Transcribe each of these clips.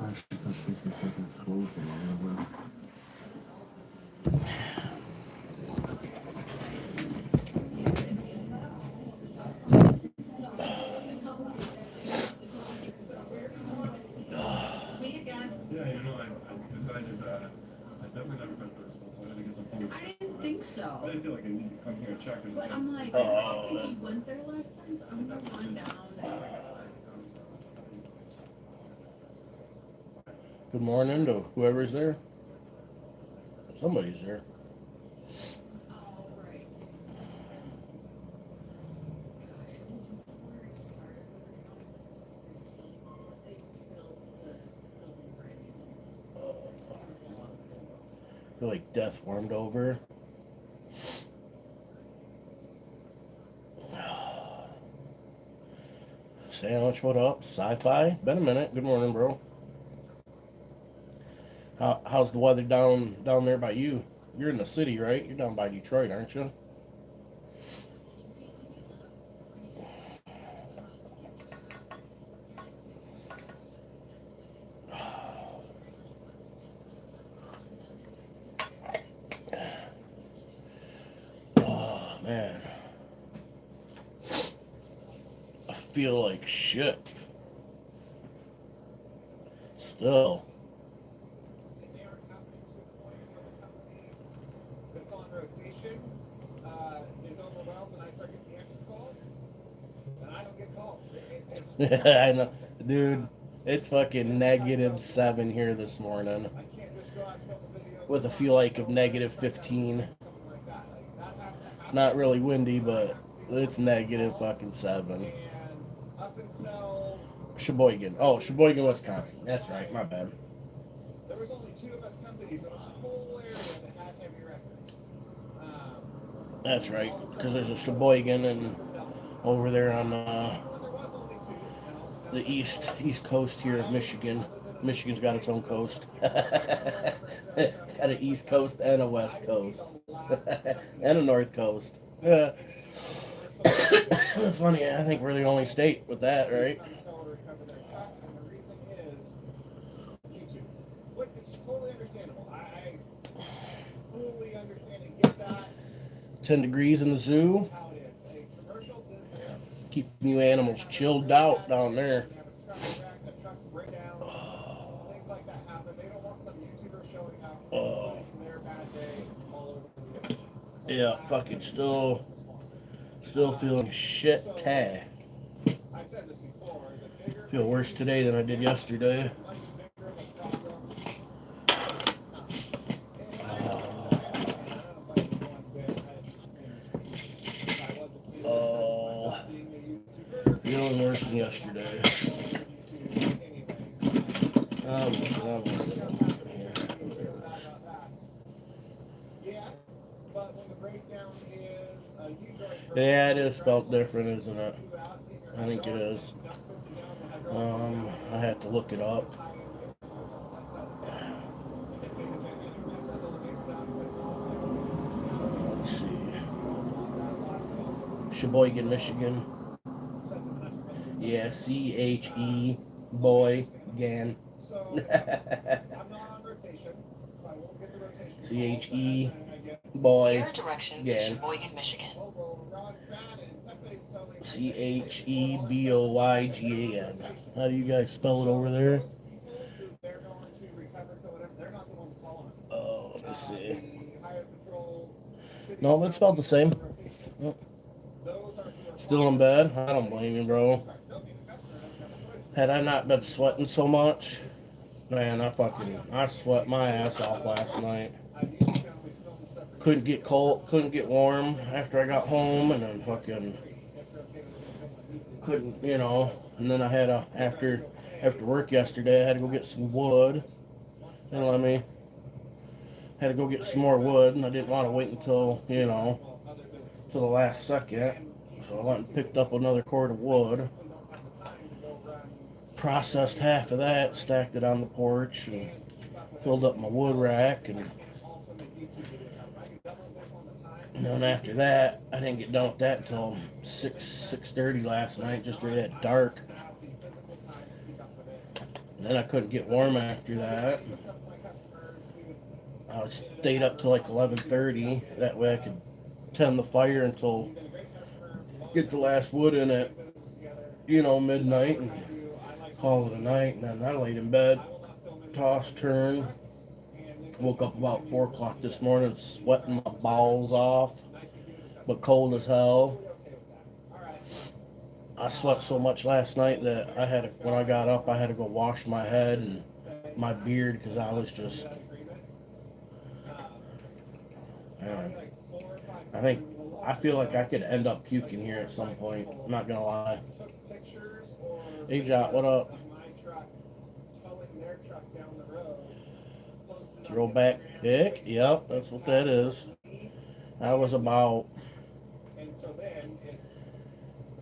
Actually took 60 seconds to close the line. Yeah, I decided I definitely never been to this one, so I had to get some food. I didn't think so. I didn't feel like I need to come here and check. But I'm like, I think he went there last time, so I'm gonna run down there. Good morning to whoever's there. Somebody's there. Oh, right. Gosh, it was before I started with the company, 2015. They built the building brand new. It's wonderful office. I feel like death warmed over. Sandwich, what up? Sci-fi? Been a minute. Good morning, bro. How's the weather down there by you? You're in the city, right? You're down by Detroit, aren't you? Oh, man. I feel like shit. Still. They are happening to a point where the company that's on rotation is overwhelmed, and I start getting the extra calls, and I don't get calls. I know, dude. It's fucking -7 here this morning, I can't just go out and film a video with a feel like of -15. something like that. Like that has to It's happen. not really windy, but it's -7. And up until Sheboygan. Oh, Sheboygan, Wisconsin. That's right. My bad. there was only 2 of us companies in this whole area that had heavy records. That's right. Because there's a Sheboygan and over there on There was only 2, and also the east coast here of Michigan. Michigan's got its own coast. It's got an east coast and a west coast and a north coast. Yeah. That's funny. I think we're the only state with that, right? And the reason is YouTube. Which is totally understandable. I fully understand and get that. 10 degrees in the zoo. How it is. A commercial business. Keeping you animals chilled out down there. They have a truck wreck, a truck breakdown, things like that happen. They don't want some YouTuber showing up their bad day all over the place. Yeah, fucking still feeling shit. I've said this before. The bigger Feel worse today than I did yesterday. Oh, feeling worse than yesterday. Yeah, it is spelled different, isn't it? I think it is. I have to look it up. Let's see. Sheboygan, Michigan. Yeah, C-H-E, boy, gan. C-H-E, boy, gan. C-H-E-B-O-Y-G-A-N. How do you guys spell it over there? Oh, let me see. No, it's spelled the same. Still in bed? I don't blame you, bro. Had I not been sweating so much, man, I sweat my ass off last night. Couldn't get cold, couldn't get warm after I got home, and then fucking couldn't, and then I had after work yesterday, I had to go get some wood. Had to go get some more wood, and I didn't want to wait until, to the last second. So I went and picked up another cord of wood, processed half of that, stacked it on the porch, and filled up my wood rack. And then after that, I didn't get done with that until 6:30 last night, just right at dark. And then I couldn't get warm after that. I stayed up till like 11:30. That way I could tend the fire until get the last wood in at, midnight and call it a night. And then I laid in bed, tossed, turned, woke up about 4 o'clock this morning, sweating my balls off, but cold as hell. I sweat so much last night that when I got up, I had to go wash my head and my beard because I was just, man, I feel like I could end up puking here at some point. I'm not gonna lie. Hey, Jot, what up? Throwback pick. Yep, that's what that is. That was about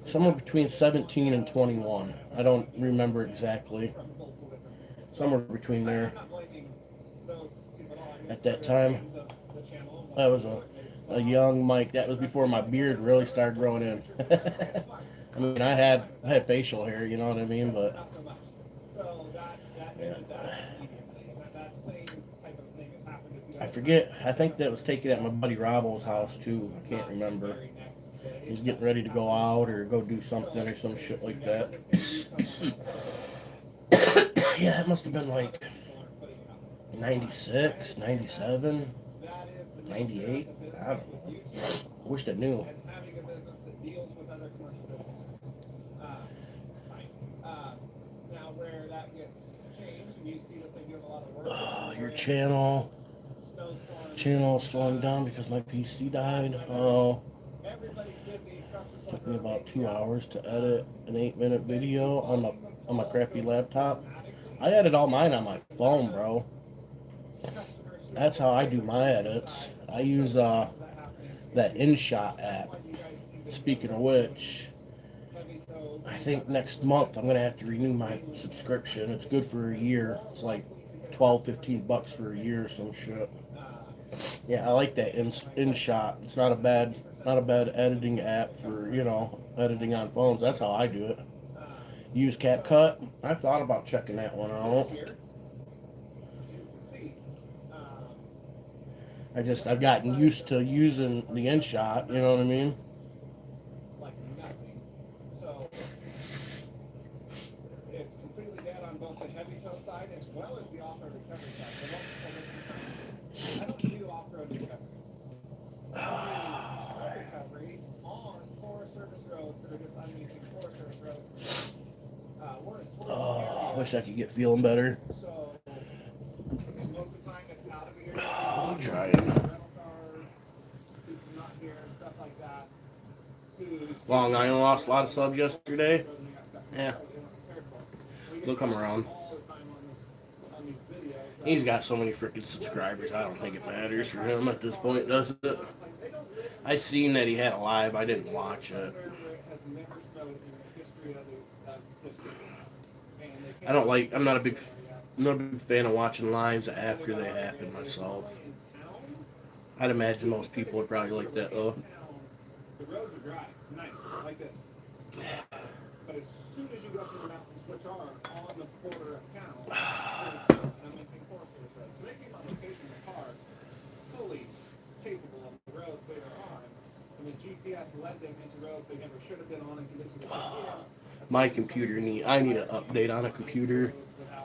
somewhere between 17 and 21. I don't remember exactly. Somewhere between there. At that time, I was a young Mike. That was before my beard really started growing in. I mean, I had facial hair, you know what I mean? But yeah. I forget. I think that was taken at my buddy Robbo's house too. I can't remember. He's getting ready to go out or go do something or some shit like that. Yeah, it must have been like 96, 97, 98. I don't know. I wished I knew. Your channel slowing down because my PC died. Oh. Took me about 2 hours to edit an 8-minute video on my crappy laptop. I edit all mine on my phone, bro. That's how I do my edits. I use that InShot app. Speaking of which, I think next month I'm gonna have to renew my subscription. It's good for a year. It's like $12-15 for a year or some shit. Yeah, I like that InShot. It's not a bad editing app for editing on phones. That's how I do it. Use CapCut. I thought about checking that one out. I've gotten used to using the InShot. You know what I mean? It's completely dead on both the heavy tow side as well as the off-road recovery side. I don't do off-road recovery. Recovery on Forest Service roads that are just amazing Forest Service roads. I wish I could get feeling better. So most of the time it's out of here. I'm trying. Rental cars, people not here, stuff like that. Long Island lost a lot of subs yesterday. Yeah. They'll come around. He's got so many freaking subscribers, I don't think it matters for him at this point, does it? I seen that he had a live, I didn't watch it. I'm not a big fan of watching lives after they happen myself. I'd imagine most people are probably like that though. The roads are dry, nice, like this. But as soon as you go up to the mountain, which are on the border of town, and I'm making Forest Service roads. So they came on location in the car, fully capable of the roads they were on, and the GPS led them into roads they never should have been on in conditions like My computer I need an update on a computer.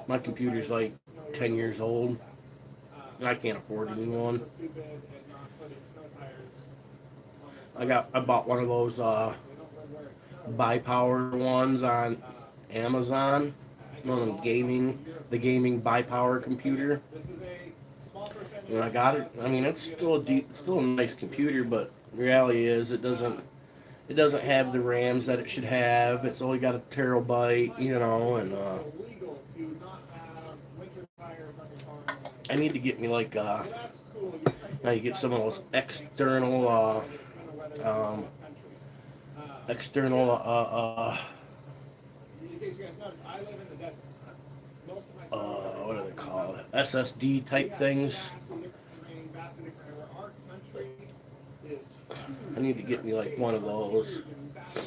My computer's like 10 years old. I can't afford a new one. I bought one of those BiPower ones on Amazon. One of them the gaming BiPower computer. And I got it. I mean, it's still a nice computer, but the reality is it doesn't have the RAMs that it should have. It's only got a terabyte, and I need to get me like now you get some of those external external In case you guys notice, I live in the desert. Most of my what do they call it? SSD type things. Our country is I need to get me like one of those.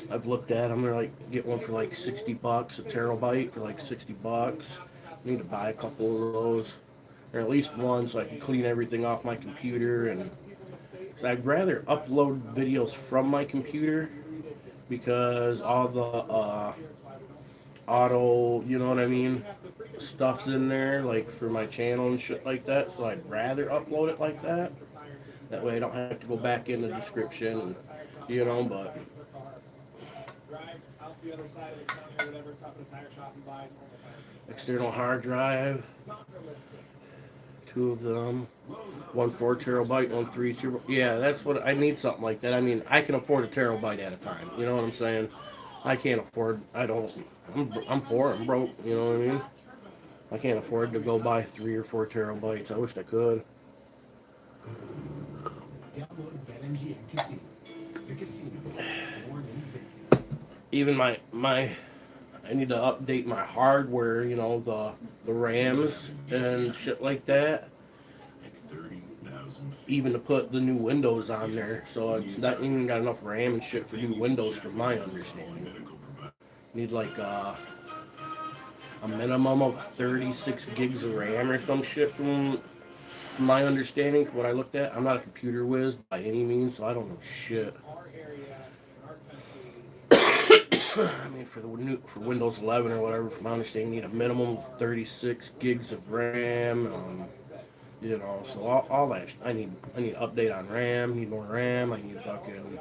I've looked at them. They're like get one for like $60, a terabyte for like $60. I need to buy a couple of those, or at least one, so I can clean everything off my computer. And cause I'd rather upload videos from my computer because all the auto, you know what I mean, stuff's in there, like for my channel and shit like that. So I'd rather upload it like that. That way I don't have to go back in the description, and, you know, but external hard drive, 2 of them, one 4 terabyte, one 3 terabyte. Yeah, that's what I need, something like that. I mean, I can afford a terabyte at a time. You know what I'm saying? I can't afford. I'm poor. I'm broke. You know what I mean? I can't afford to go buy 3 or 4 terabytes. I wish I could. Download BetMGM Casino. The casino born in Vegas. Even my I need to update my hardware. You know, the RAMs and shit like that. Even to put the new Windows on there, so it's not even got enough RAM and shit for new Windows, from my understanding. Need like a minimum of 36 gigs of RAM or some shit, from my understanding, from what I looked at. I'm not a computer whiz by any means, so I don't know shit. I mean, for Windows 11 or whatever, from my understanding, you need a minimum of 36 gigs of RAM. You know, so all that. I need update on RAM. Need more RAM. I need fucking,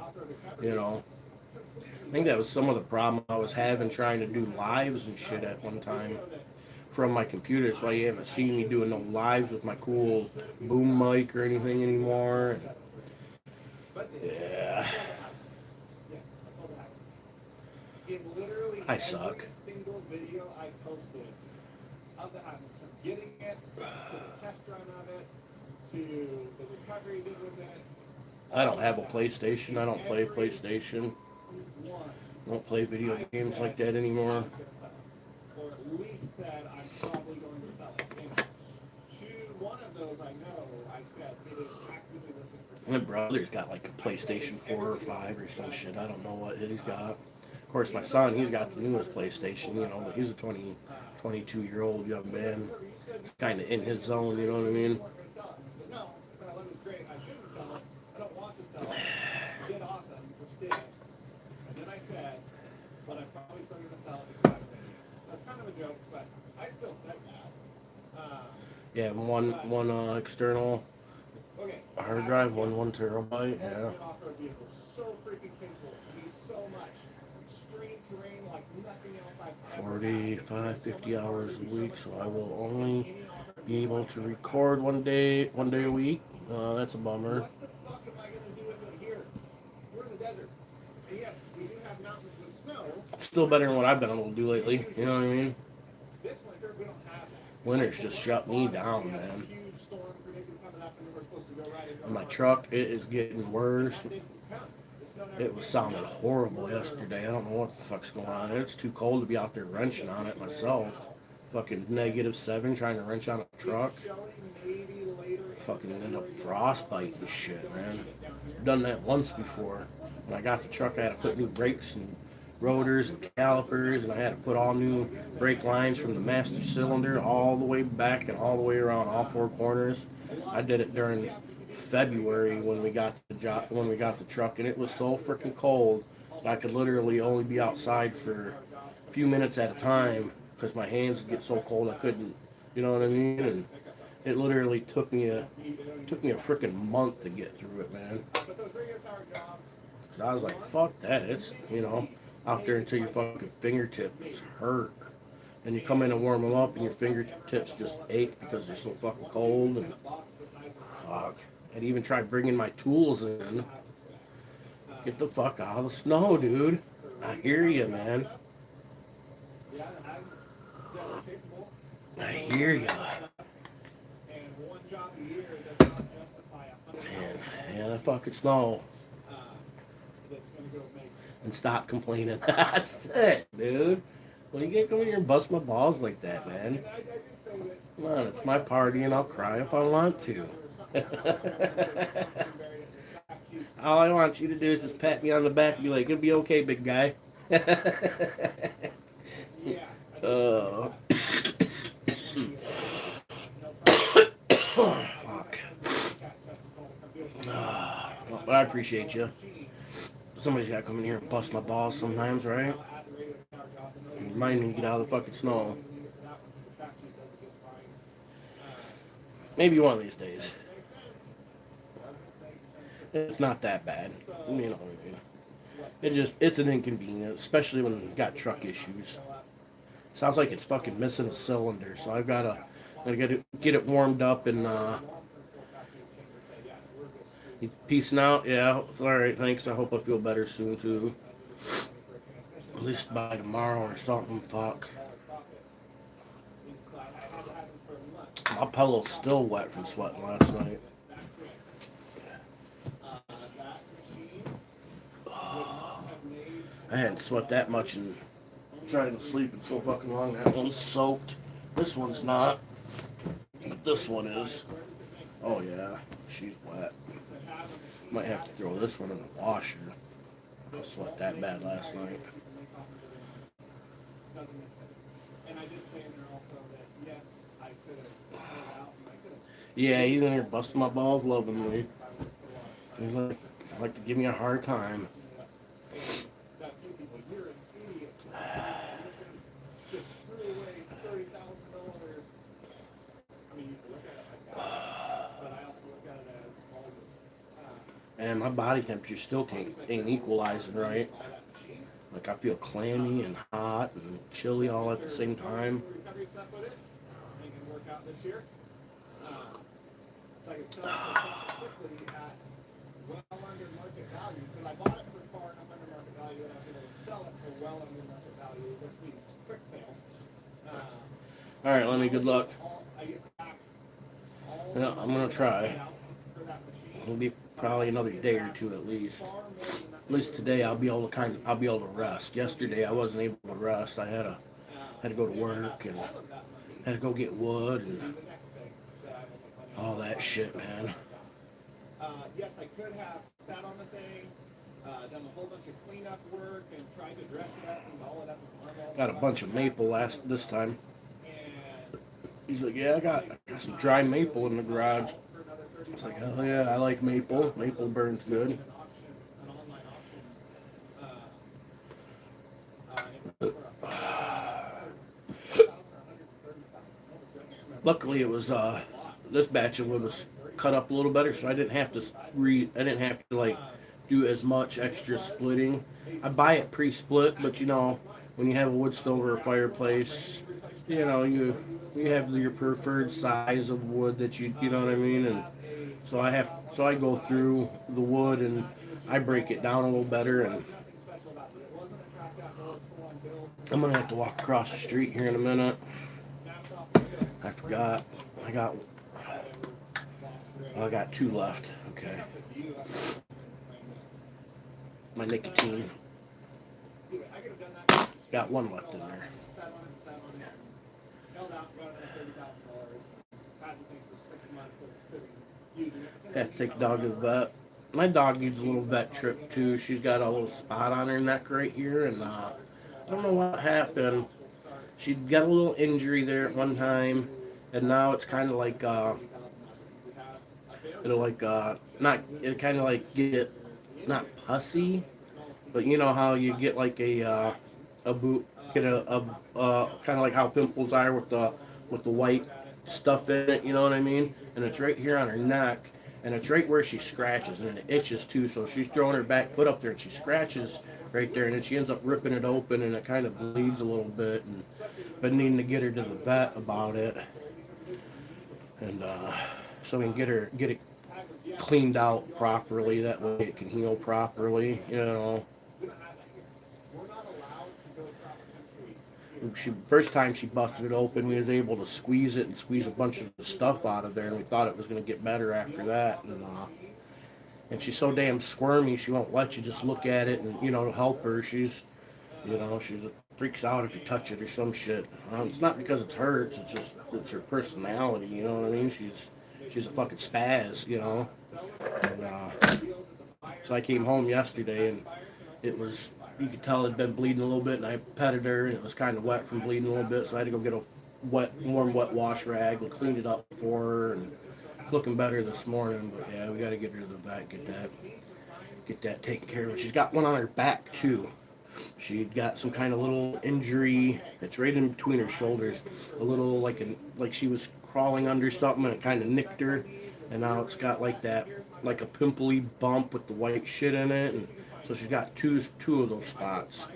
you know. I think that was some of the problem I was having trying to do lives and shit at one time from my computer. That's why you haven't seen me doing no lives with my cool boom mic or anything anymore. Yeah. I suck. Single video I posted of the house, from getting it to the test run of it to the recovery we did with it. I don't have a PlayStation. I don't play PlayStation. I don't play video games like that anymore. Or at least said I'm probably going to sell it. And to one of those I know, I said it is actively looking for. My brother's got like a PlayStation 4 or 5 or some shit. I don't know what he's got. Of course, my son, he's got the newest PlayStation, you know, but he's a 22-year-old young man. It's kind of in his zone, you know what I mean? No, so it was great. I shouldn't sell it. I don't want to sell it. You did awesome, which did. And then I said, but I'm probably still going to sell it because I paid. That's kind of a joke, but I still said that. Yeah, one external hard drive, one terabyte, yeah. So freaking capable. He's so much. Extreme terrain like nothing else I've ever 45, 50 hours a week, so I will only be able to record one day a week. That's a bummer. What the fuck am I going to do with it here? We're in the desert. And yes, we do have mountains with snow. It's still better than what I've been able to do lately, you know what I mean? This winter, we don't have that. Winter's just shut me down, man. And my truck, it is getting worse. It was sounding horrible yesterday. I don't know what the fuck's going on. It's too cold to be out there wrenching on it myself. Fucking -7 trying to wrench on a truck. Fucking end up frostbite and shit, man. I've done that once before. When I got the truck, I had to put new brakes and rotors and calipers, and I had to put all new brake lines from the master cylinder all the way back and all the way around all 4 corners. I did it during February when we got the truck, and it was so freaking cold that I could literally only be outside for a few minutes at a time because my hands would get so cold I couldn't, you know what I mean? And it literally took me a freaking month to get through it, man. 'Cause I was like, fuck that. It's, you know, out there until your fucking fingertips hurt. And you come in and warm them up and your fingertips just ache because they're so fucking cold. And fuck. I'd even tried bringing my tools in. Get the fuck out of the snow, dude. I hear you, man. I hear you. Man, yeah, that fucking snow. that's going to go make. And stop complaining. That's it, dude. When you get come here and bust my balls like that, man. And I did say that. Come on, it's my party and I'll cry if I want to. All I want you to do is just pat me on the back and be like, it'll be okay, big guy. Oh. Fuck. Well, but I appreciate you. Somebody's got to come in here and bust my balls sometimes, right? Remind me to get out of the fucking snow. Maybe one of these days. It's not that bad. You know what I mean? It's an inconvenience, especially when you got truck issues. Sounds like it's fucking missing a cylinder, so I've gotta get it warmed up and you peacing out? Yeah, alright, thanks. I hope I feel better soon too. At least by tomorrow or something, fuck. My pillow's still wet from sweating last night. I hadn't sweat that much in trying to sleep in so fucking long. That one's soaked. This one's not. But this one is. Oh yeah, she's wet. Might have to throw this one in the washer. I sweat that bad last night. Yeah, he's in here busting my balls lovingly. He's like to give me a hard time. And my body temperature still ain't equalizing right. Like I feel clammy and hot and chilly all at the same time. So I can sell it quickly at well under market value because I bought it for far enough under market value and I was able to sell it for well under market value, which means quick sale. All right, Lenny, good luck. Yeah, I'm gonna try. It'll be probably another day or two at least. At least today I'll be able to rest. Yesterday I wasn't able to rest. I had to go to work and had to go get wood and all that shit, man. Yes, I could have sat on the thing, done a whole bunch of cleanup work, and tried to dress it up and all it up. Got a bunch of maple this time. He's like, yeah, I got some dry maple in the garage. I was like, hell yeah, I like maple. Maple burns good. Luckily, it was this batch of wood was cut up a little better, so I didn't have to like do as much extra splitting. I buy it pre-split, but you know, when you have a wood stove or a fireplace, you know, you have your preferred size of wood that you know what I mean, and so I go through the wood and I break it down a little better, and I'm gonna have to walk across the street here in a minute. I forgot. I got 2 left. Okay. My nicotine. Got 1 left in there. Have to take the dog to the vet. My dog needs a little vet trip too. She's got a little spot on her neck right here, and I don't know what happened. She got a little injury there at one time, and now it's kind of like not pussy, but you know how you get like a kind of like how pimples are with the white stuff in it, you know what I mean? And it's right here on her neck, and it's right where she scratches, and it itches too. So she's throwing her back foot up there, and she scratches right there, and then she ends up ripping it open, and it kind of bleeds a little bit, and been needing to get her to the vet about it, and so we can get it cleaned out properly. That way it can heal properly, you know. First time she busted it open, we was able to squeeze it and squeeze a bunch of the stuff out of there, and we thought it was going to get better after that, and And she's so damn squirmy, she won't let you just look at it and, to help her. She's freaks out if you touch it or some shit. It's not because it's hurts, it's her personality, you know what I mean? She's a fucking spaz. And so I came home yesterday and you could tell it had been bleeding a little bit, and I petted her and it was kind of wet from bleeding a little bit, so I had to go get a warm wet wash rag and cleaned it up for her, and looking better this morning. But yeah, we got to get her to the vet, get that taken care of. She's got one on her back too. She got some kind of little injury. It's right in between her shoulders. A little like she was crawling under something and it kind of nicked her. And now it's got like a pimply bump with the white shit in it. And so she's got two of those spots.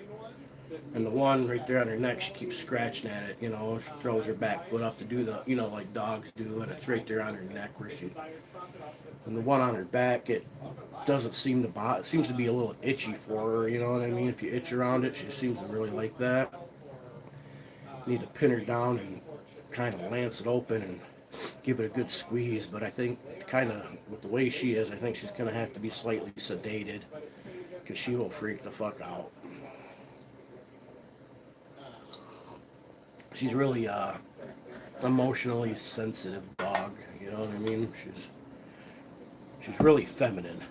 And the one right there on her neck, she keeps scratching at it. She throws her back foot up to do the, like dogs do. And it's right there on her neck where and the one on her back, it doesn't seem to bother. It seems to be a little itchy for her, you know what I mean? If you itch around it, she seems to really like that. You need to pin her down and kind of lance it open and give it a good squeeze. But I think kind of with the way she is, I think she's going to have to be slightly sedated because she will freak the fuck out. She's really emotionally sensitive dog, you know what I mean? She's really feminine.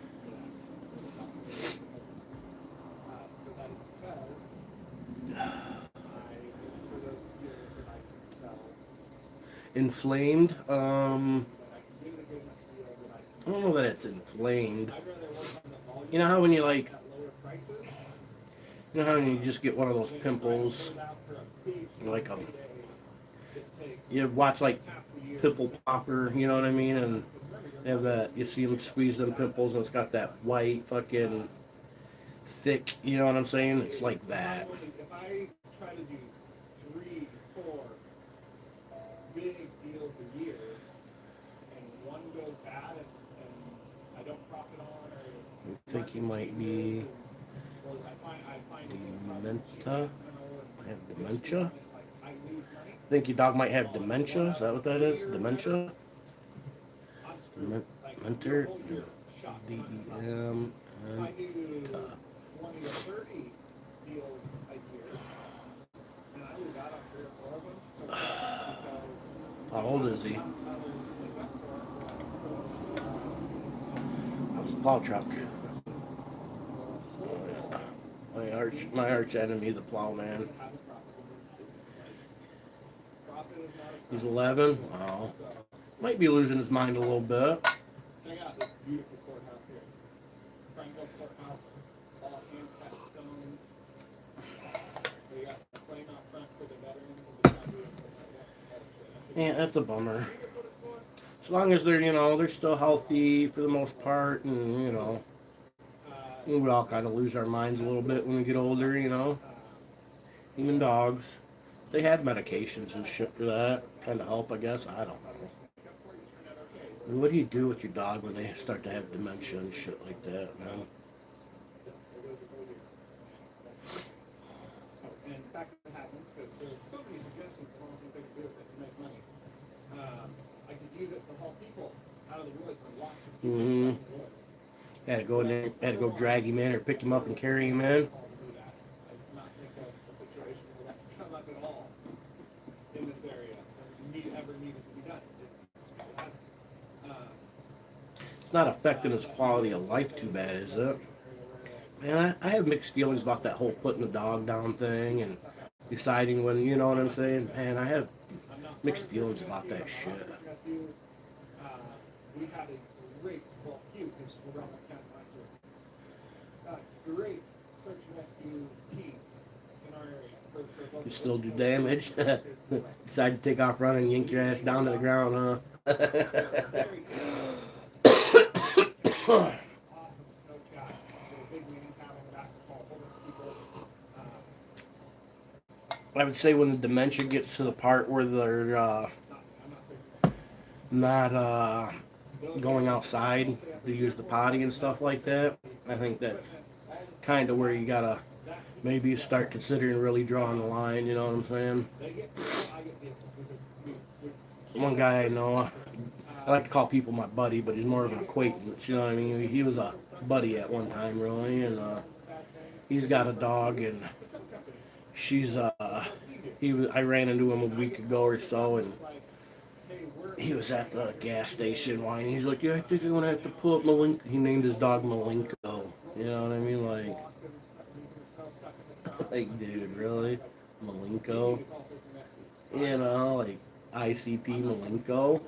Inflamed? I don't know that it's inflamed. You know how when you when you just get one of those pimples, you watch Pimple Popper, you know what I mean? And they have that, you see them squeeze them pimples and it's got that white fucking thick, you know what I'm saying? It's like that. If I try to do 3, 4 big deals a year and one goes bad and I don't profit on or I think he might be dementia. I have dementia. I think your dog might have dementia. Is that what that is? Dementia? Mentor? D-E-M. How old is he? How's the plow truck? Oh, yeah. My arch enemy, the plowman. He's 11. Oh, might be losing his mind a little bit. Check out this beautiful courthouse here. Franklin Courthouse, all hand-cut stones. We got the flame out front for the veterans and the Yeah, that's a bummer. As long as they're still healthy for the most part, and we all kind of lose our minds a little bit when we get older, Even dogs. They have medications and shit for that. Kind of help, I guess. I don't know. I mean, what do you do with your dog when they start to have dementia and shit like that, man? And in fact, it happens because there's so many suggestions of all things they can do with it to make money. I could use it to haul people out of the woods and watch people in the woods. Had to go in there, had to go drag him in or pick him up and carry him in. It's not affecting his quality of life too bad, is it? Man, I have mixed feelings about that whole putting the dog down thing and deciding when, you know what I'm saying? Man, I have mixed feelings about that shit. We have a great, well, few, because we're on the county lines here. Great search and rescue teams in our area. You still do damage? Decide to take off running and yank your ass down to the ground, huh? Awesome snow guy. Big meeting town in the back of Paul I would say when the dementia gets to the part where they're not going outside to use the potty and stuff like that, I think that's kind of where you gotta maybe start considering really drawing the line, you know what I'm saying? One guy I know, I like to call people my buddy, but he's more of an acquaintance. You know what I mean? He was a buddy at one time, really, and he's got a dog, and she's I ran into him a week ago or so, and he was at the gas station whining. He's like, "Yeah, I think I'm gonna have to pull up Malenko." He named his dog Malenko. You know what I mean? Like, dude, really, Malenko? You know, like ICP Malenko.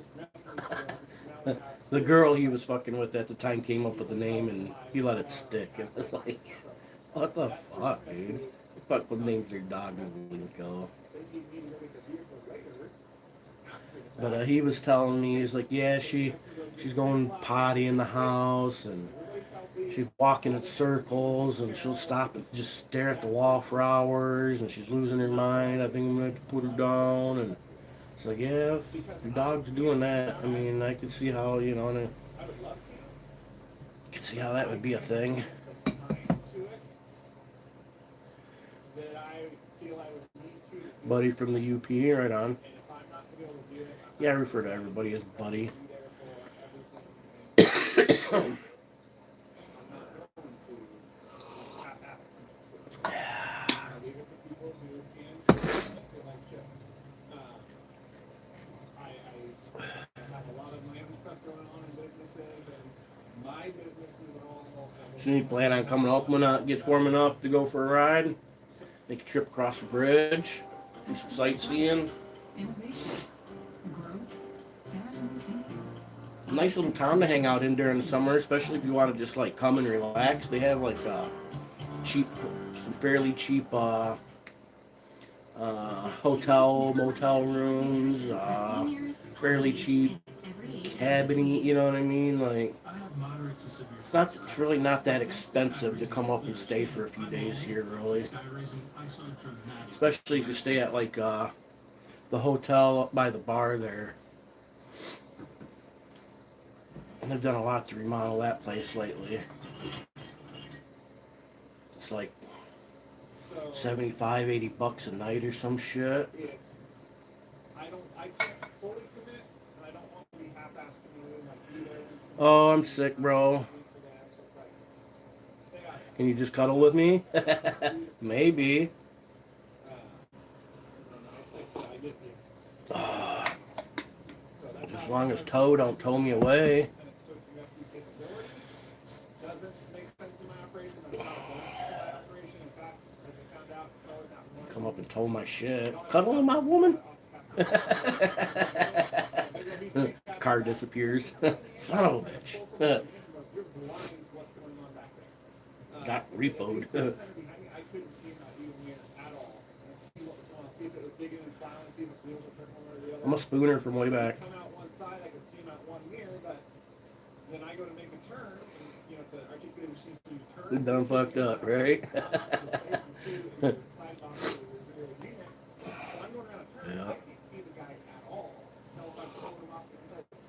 The girl he was fucking with at the time came up with the name, and he let it stick. And it's like, what the fuck, dude? Who the fuck would name their dog Malenko? But he was telling me, he's like, yeah, she's going potty in the house, and she's walking in circles, and she'll stop and just stare at the wall for hours, and she's losing her mind. I think I'm gonna have to put her down. And it's like, yeah, if your dog's doing that, I mean, I can see how, you know, and I can see how that would be a thing. Buddy from the UP, right on. Yeah, I refer to everybody as buddy. So you plan on coming up when it gets warm enough to go for a ride? Make a trip across the bridge, do some sightseeing. Nice little town to hang out in during the summer, especially if you want to just like come and relax. They have like some fairly cheap hotel, motel rooms, fairly cheap cabiny, you know what I mean? Like, it's really not that expensive to come up and stay for a few days here, really. Especially if you stay at like the hotel up by the bar there. And they've done a lot to remodel that place lately. It's like $75, $80 a night or some shit. Oh, I'm sick, bro. Can you just cuddle with me? Maybe. As long as Toe don't tow me away. Come up and tow my shit. Cuddle with my woman? Car disappears. Son of a bitch. Got repoed. I'm a spooner from way back. Done fucked up, right? Yeah.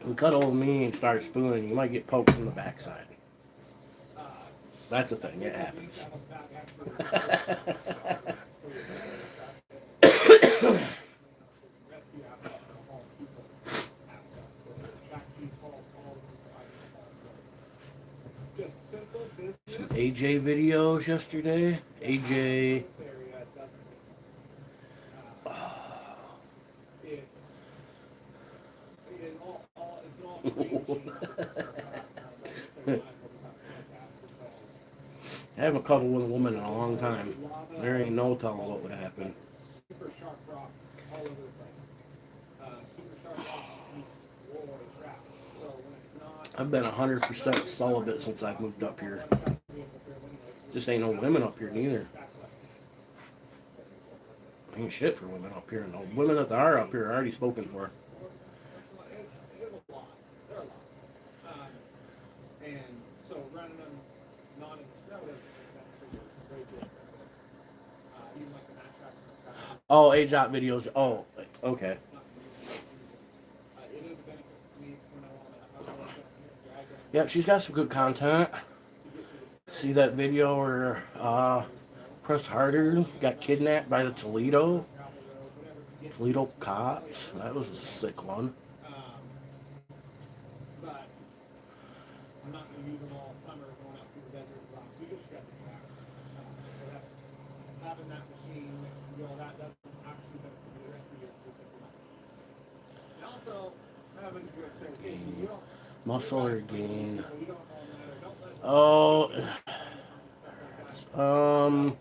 You cuddle with me and start spooning, you might get poked from the backside. That's a thing, it happens. Some AJ videos yesterday. AJ. I haven't cuddled with a woman in a long time. There ain't no telling what would happen. I've been 100% celibate since I've moved up here. Just ain't no women up here neither. Ain't shit for women up here. No women that are up here are already spoken for. Oh, AJOT videos. Oh, okay. Yep, she's got some good content. See that video where Press Harder got kidnapped by the Toledo cops? That was a sick one. having that machine, that doesn't actually benefit you the rest of the year. So it's like, and also, having, say, okay, so you don't. Muscle or gain? You don't know that, or don't let Oh, stuff like that. um,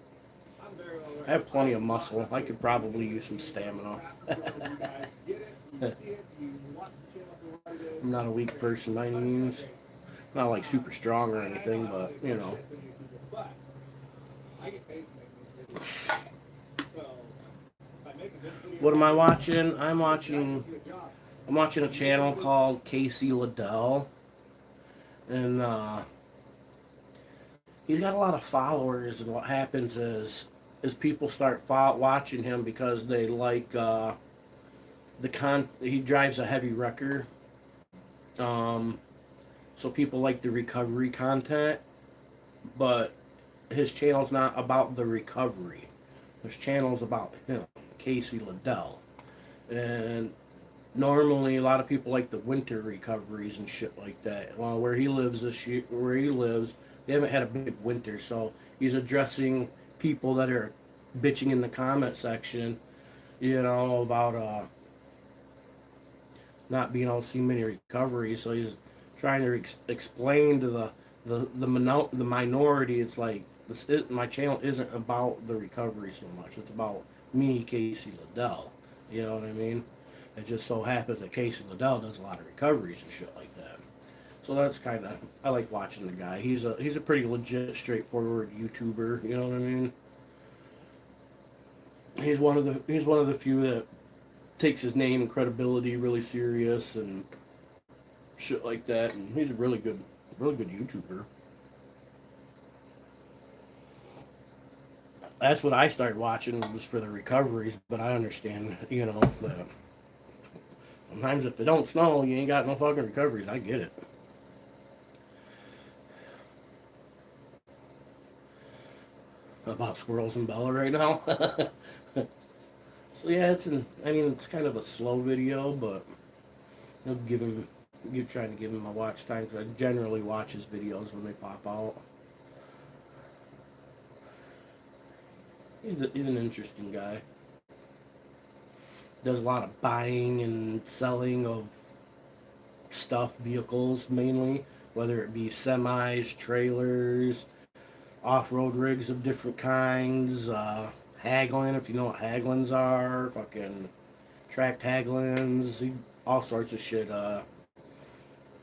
I'm very well aware. I have plenty of muscle. I could probably use some stamina. I'm not a weak person by any means. Not like super strong or anything, but you know. What am I watching? I'm watching a channel called Casey Liddell, and he's got a lot of followers. And what happens is people start watching him because they like he drives a heavy wrecker. So people like the recovery content, but his channel's not about the recovery. His channel's about him, Casey Liddell. And normally a lot of people like the winter recoveries and shit like that. Well, where he lives, they haven't had a big winter, so he's addressing people that are bitching in the comment section, about not being able to see many recoveries. So he's trying to explain to the minority. It's like my channel isn't about the recovery so much. It's about me, Casey Liddell. You know what I mean? It just so happens that Casey Liddell does a lot of recoveries and shit like that. So that's kind of, I like watching the guy. He's a pretty legit, straightforward YouTuber. You know what I mean? He's one of the few that takes his name and credibility really serious and shit like that. And he's a really good YouTuber. That's what I started watching, was for the recoveries. But I understand, that sometimes if it don't snow, you ain't got no fucking recoveries. I get it. About squirrels and Bella right now. So yeah, it's kind of a slow video, but I'll trying to give him my watch time, because I generally watch his videos when they pop out. He's an interesting guy. Does a lot of buying and selling of stuff, vehicles mainly, whether it be semis, trailers, off-road rigs of different kinds, haggling, if you know what haglins are, fucking tracked haglins, all sorts of shit,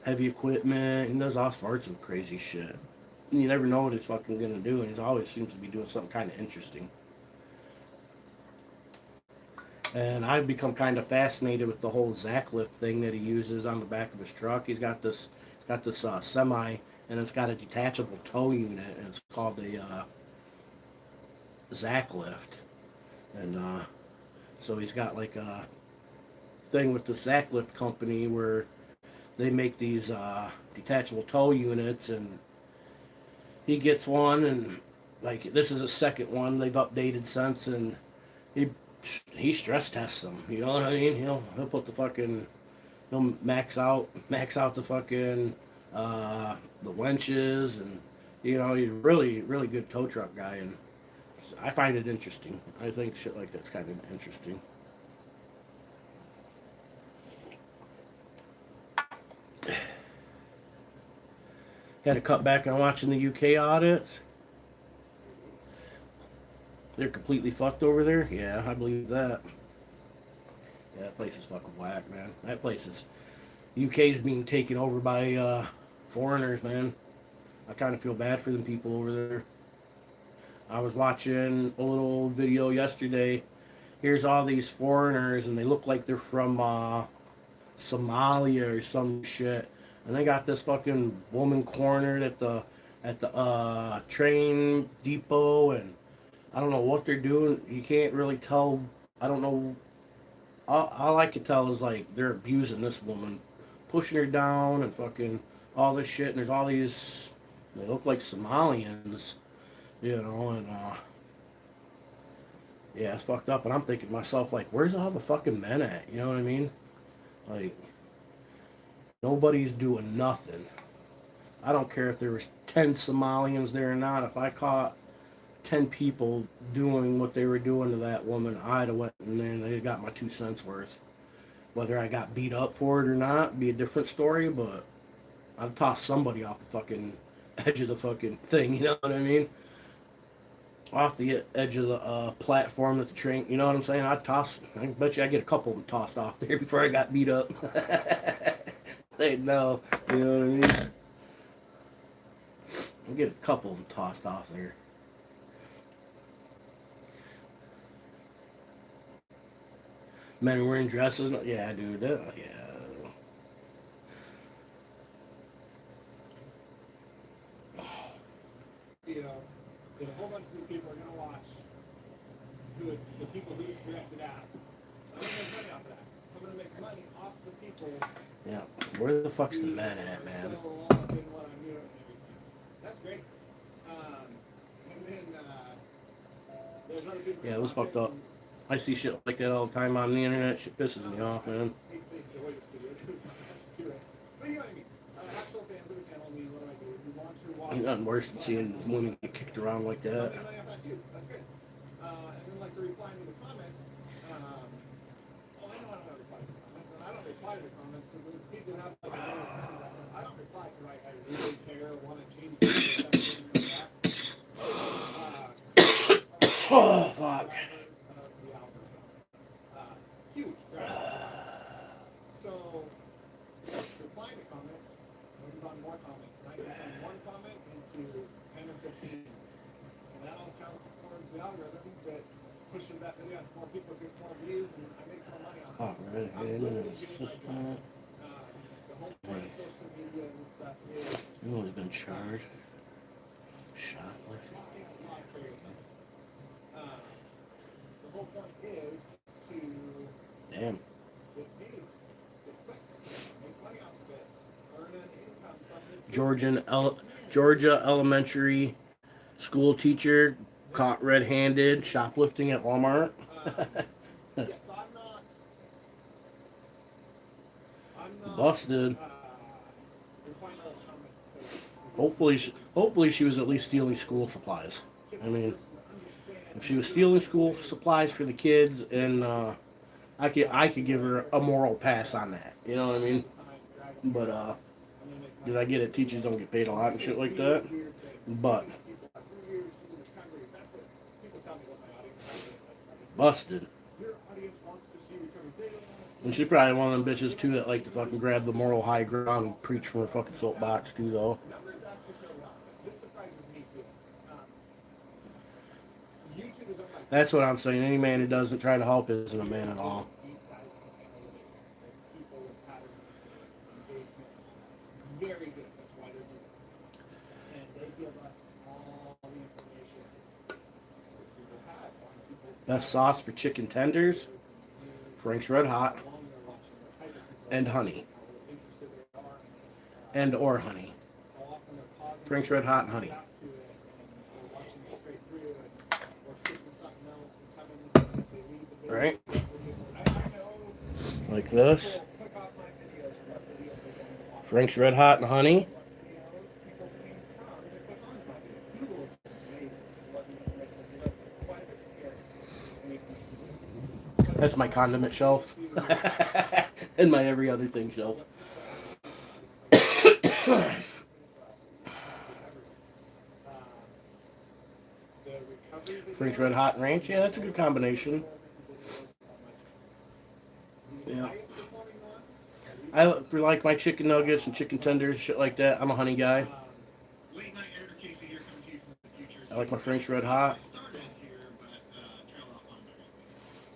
heavy equipment. He does all sorts of crazy shit. You never know what he's fucking gonna do, and he always seems to be doing something kind of interesting. And I've become kind of fascinated with the whole Zack lift thing that he uses on the back of his truck. He's got this semi, and it's got a detachable tow unit, and it's called a Zack lift. And so he's got like a thing with the Zack lift company where they make these detachable tow units, and he gets one, and like this is a second one they've updated since, and he stress tests them. You know what I mean? He'll put he'll max out the fucking the winches, and he's a really good tow truck guy, and I find it interesting. I think shit like that's kind of interesting. Had to cut back on watching the UK audits. They're completely fucked over there. Yeah, I believe that. Yeah, that place is fucking whack, man. That place is... UK's being taken over by foreigners, man. I kind of feel bad for them people over there. I was watching a little video yesterday. Here's all these foreigners, and they look like they're from Somalia or some shit. And they got this fucking woman cornered at the train depot, and I don't know what they're doing. You can't really tell. I don't know. All I can tell is like they're abusing this woman, pushing her down and fucking all this shit. And there's all these. They look like Somalians, and yeah, it's fucked up. And I'm thinking to myself, like, where's all the fucking men at? You know what I mean? Like, nobody's doing nothing. I don't care if there was 10 Somalians there or not. If I caught 10 people doing what they were doing to that woman, I'd have went in there and they got my 2 cents worth. Whether I got beat up for it or not, be a different story, but I'd toss somebody off the fucking edge of the fucking thing, you know what I mean? Off the edge of the platform that the train, you know what I'm saying? I bet you I get a couple of them tossed off there before I got beat up. They'd know, you know what I mean? I'll get a couple of them tossed off there. Men wearing dresses, yeah, dude, yeah. A whole bunch of these people are going to watch the people who directed ads. So I'm going to make money off of that. So I'm going to make money off the people. Yeah, where the fuck's the men at, man? So all up in what I'm doing and everything. That's great. And then there's other people. Yeah, it was fucked up. I see shit like that all the time on the internet. Shit pisses me off, man. But you know what I mean. Actual fans of the channel, I mean, what do I do? You want to watch. Ain't nothing worse than seeing women get kicked around like that. Make money off that too. That's good. And then like the replying to the comments. I know I don't have to reply to the comments, and I don't reply to the comments. So the people have like a little comment, I don't reply because I really care or want to change something like that. Oh, fuck. Huge, right? So, replying to comments, moves on more comments. And I can send one comment into 10 or 15. And that all counts towards the algorithm that pushes that video out to more people, gets more views, and I make more money on it. Oh, really? I'm literally getting my System. job. The whole point of social media and stuff is You know who's been charged? Shoplifting. the whole point is to Damn. get views, get clicks, make money off of it, earn an income from this. Georgia elementary school teacher caught red-handed shoplifting at Walmart. Yeah, so I'm not Busted. replying to those comments. Hopefully she was at least stealing school supplies. I mean, if she was stealing school supplies for the kids, and I could give her a moral pass on that. You know what I mean? But did I get it? Teachers don't get paid a lot and shit like that. But busted. And she's probably one of them bitches too that like to fucking grab the moral high ground and preach from her fucking soapbox too, though. That's what I'm saying. Any man who doesn't try to help isn't a man at all. Very good. That's why they're doing it. And they give us all the information that people have on people's Best sauce for chicken tenders, Frank's Red Hot, and honey. And or honey. Frank's Red Hot and honey. Right? Like this. Frank's Red Hot and honey. That's my condiment shelf. And my every other thing shelf. Frank's Red Hot and Ranch. Yeah, that's a good combination. Yeah. For like my chicken nuggets and chicken tenders, shit like that, I'm a honey guy. I like my Frank's Red Hot.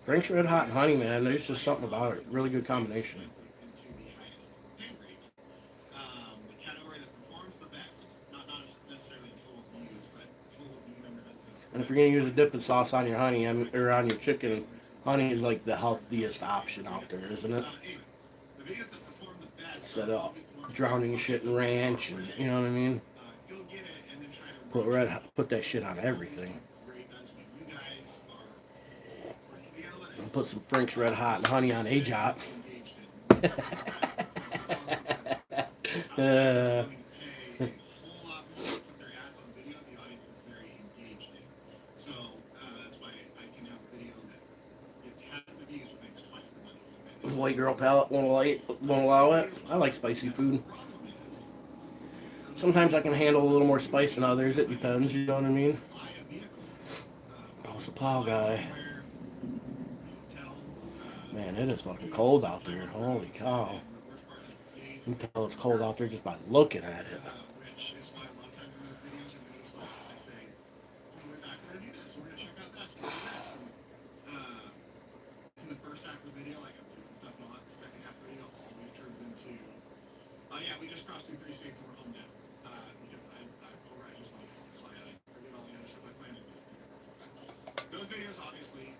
Frank's Red Hot and honey, man, there's just something about it. Really good combination. And if you're gonna use a dipping sauce on your honey or on your chicken, honey is like the healthiest option out there, isn't it? Instead of drowning shit in ranch, and you know what I mean. Put that shit on everything. And put some Frank's Red Hot and honey on A-Jot. white girl palate won't allow it. I like spicy food. Sometimes I can handle a little more spice than others. It depends, you know what I mean? How's the plow guy? Man, it is fucking cold out there. Holy cow. You can tell it's cold out there just by looking at it. Yeah, we just crossed through 3 states and we're home now. Because I just went home, so I forget all the other stuff I planned to do. Those videos, obviously,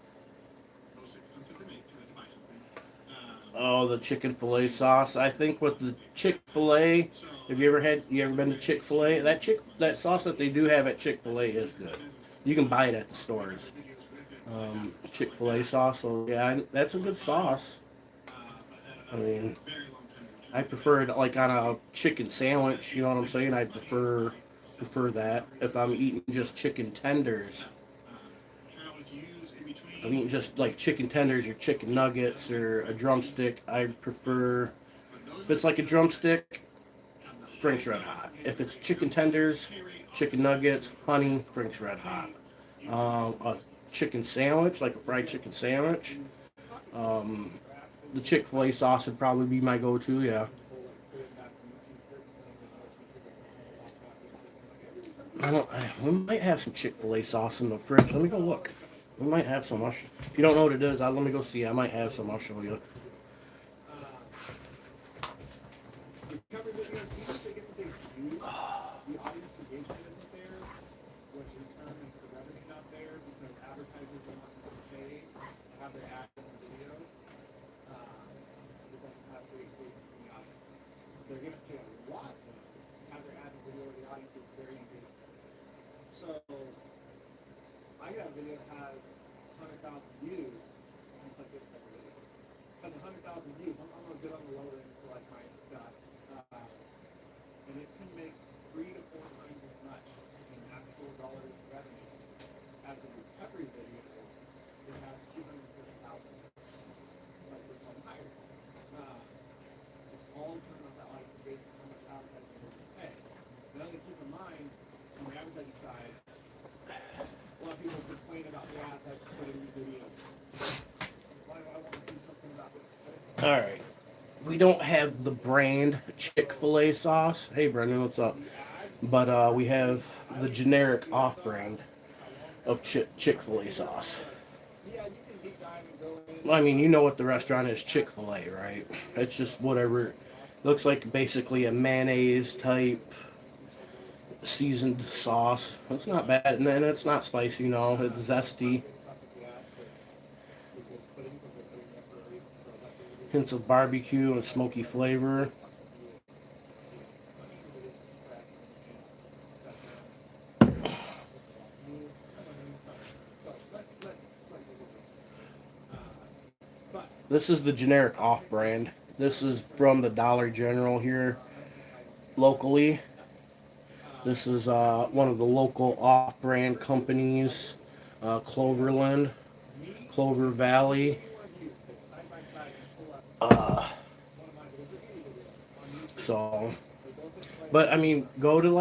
most expensive to make because I had to buy something. Oh, the chicken filet sauce. I think with the Chick-fil-A, have you ever been to Chick-fil-A? That sauce that they do have at Chick-fil-A is good. You can buy it at the stores. Chick-fil-A sauce. So yeah, that's a good sauce. I mean, I prefer it like on a chicken sandwich. You know what I'm saying? I prefer that if I'm eating just chicken tenders. If I'm eating just like chicken tenders or chicken nuggets or a drumstick, I prefer, if it's like a drumstick, Frank's Red Hot. If it's chicken tenders, chicken nuggets, honey, Frank's Red Hot. A chicken sandwich, like a fried chicken sandwich, the Chick-fil-A sauce would probably be my go-to, yeah. We might have some Chick-fil-A sauce in the fridge. Let me go look. We might have some. If you don't know what it is, let me go see. I might have some. I'll show you. They're going to pay a lot to have their ad video where the audience is very engaged. So, I got a video that has 100,000 views, and it's like this type of video. It has 100,000 views. I'm going to get on the lower end for like my stuff. And it can make 3 to 4 times as much in actual dollars revenue as a recovery video that has 250,000. Like for some higher. It's all turned on the audience based on how much advertising they're going to pay. The other thing to keep in mind, on the advertising side, a lot of people complain about the ads that put in videos. Why do I want to see something about this? All right. We don't have the brand Chick-fil-A sauce. Hey, Brendan, what's up? But we have the generic off-brand of Chick-fil-A sauce. I mean, you know what the restaurant is, Chick-fil-A, right? It's just whatever. Looks like basically a mayonnaise type seasoned sauce. It's not bad, and then it's not spicy, you know. It's zesty. Hints of barbecue and smoky flavor. This is the generic off-brand. This is from the Dollar General here locally. This is one of the local off-brand companies, Clover Valley. But I mean, go to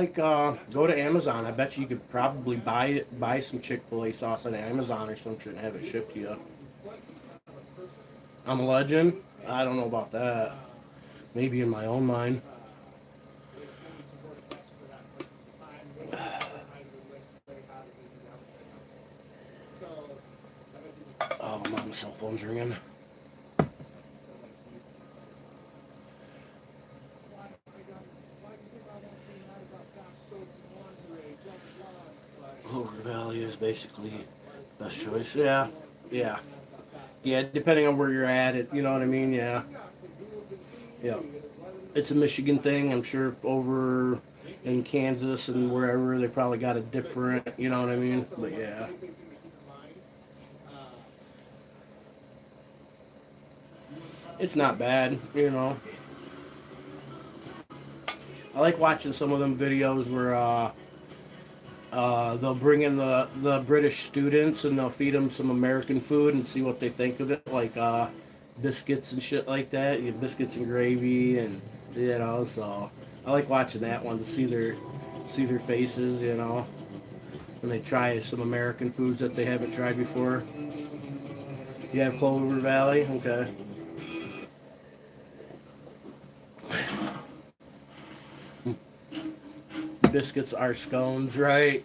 Amazon. I bet you could probably buy some Chick-fil-A sauce on Amazon or some shit and have it shipped to you. I'm a legend? I don't know about that. Maybe in my own mind. Oh, mom's cell phone's ringing. Clover Valley is basically best choice. Yeah. Yeah, depending on where you're at, you know what I mean? Yeah. It's a Michigan thing. I'm sure over in Kansas and wherever, they probably got a different, you know what I mean? But yeah. It's not bad, you know. I like watching some of them videos where they'll bring in the British students and they'll feed them some American food and see what they think of it. Like biscuits and shit like that. You get biscuits and gravy, and so I like watching that one to see their faces, when they try some American foods that they haven't tried before. You have Clover Valley, okay. Biscuits are scones, right?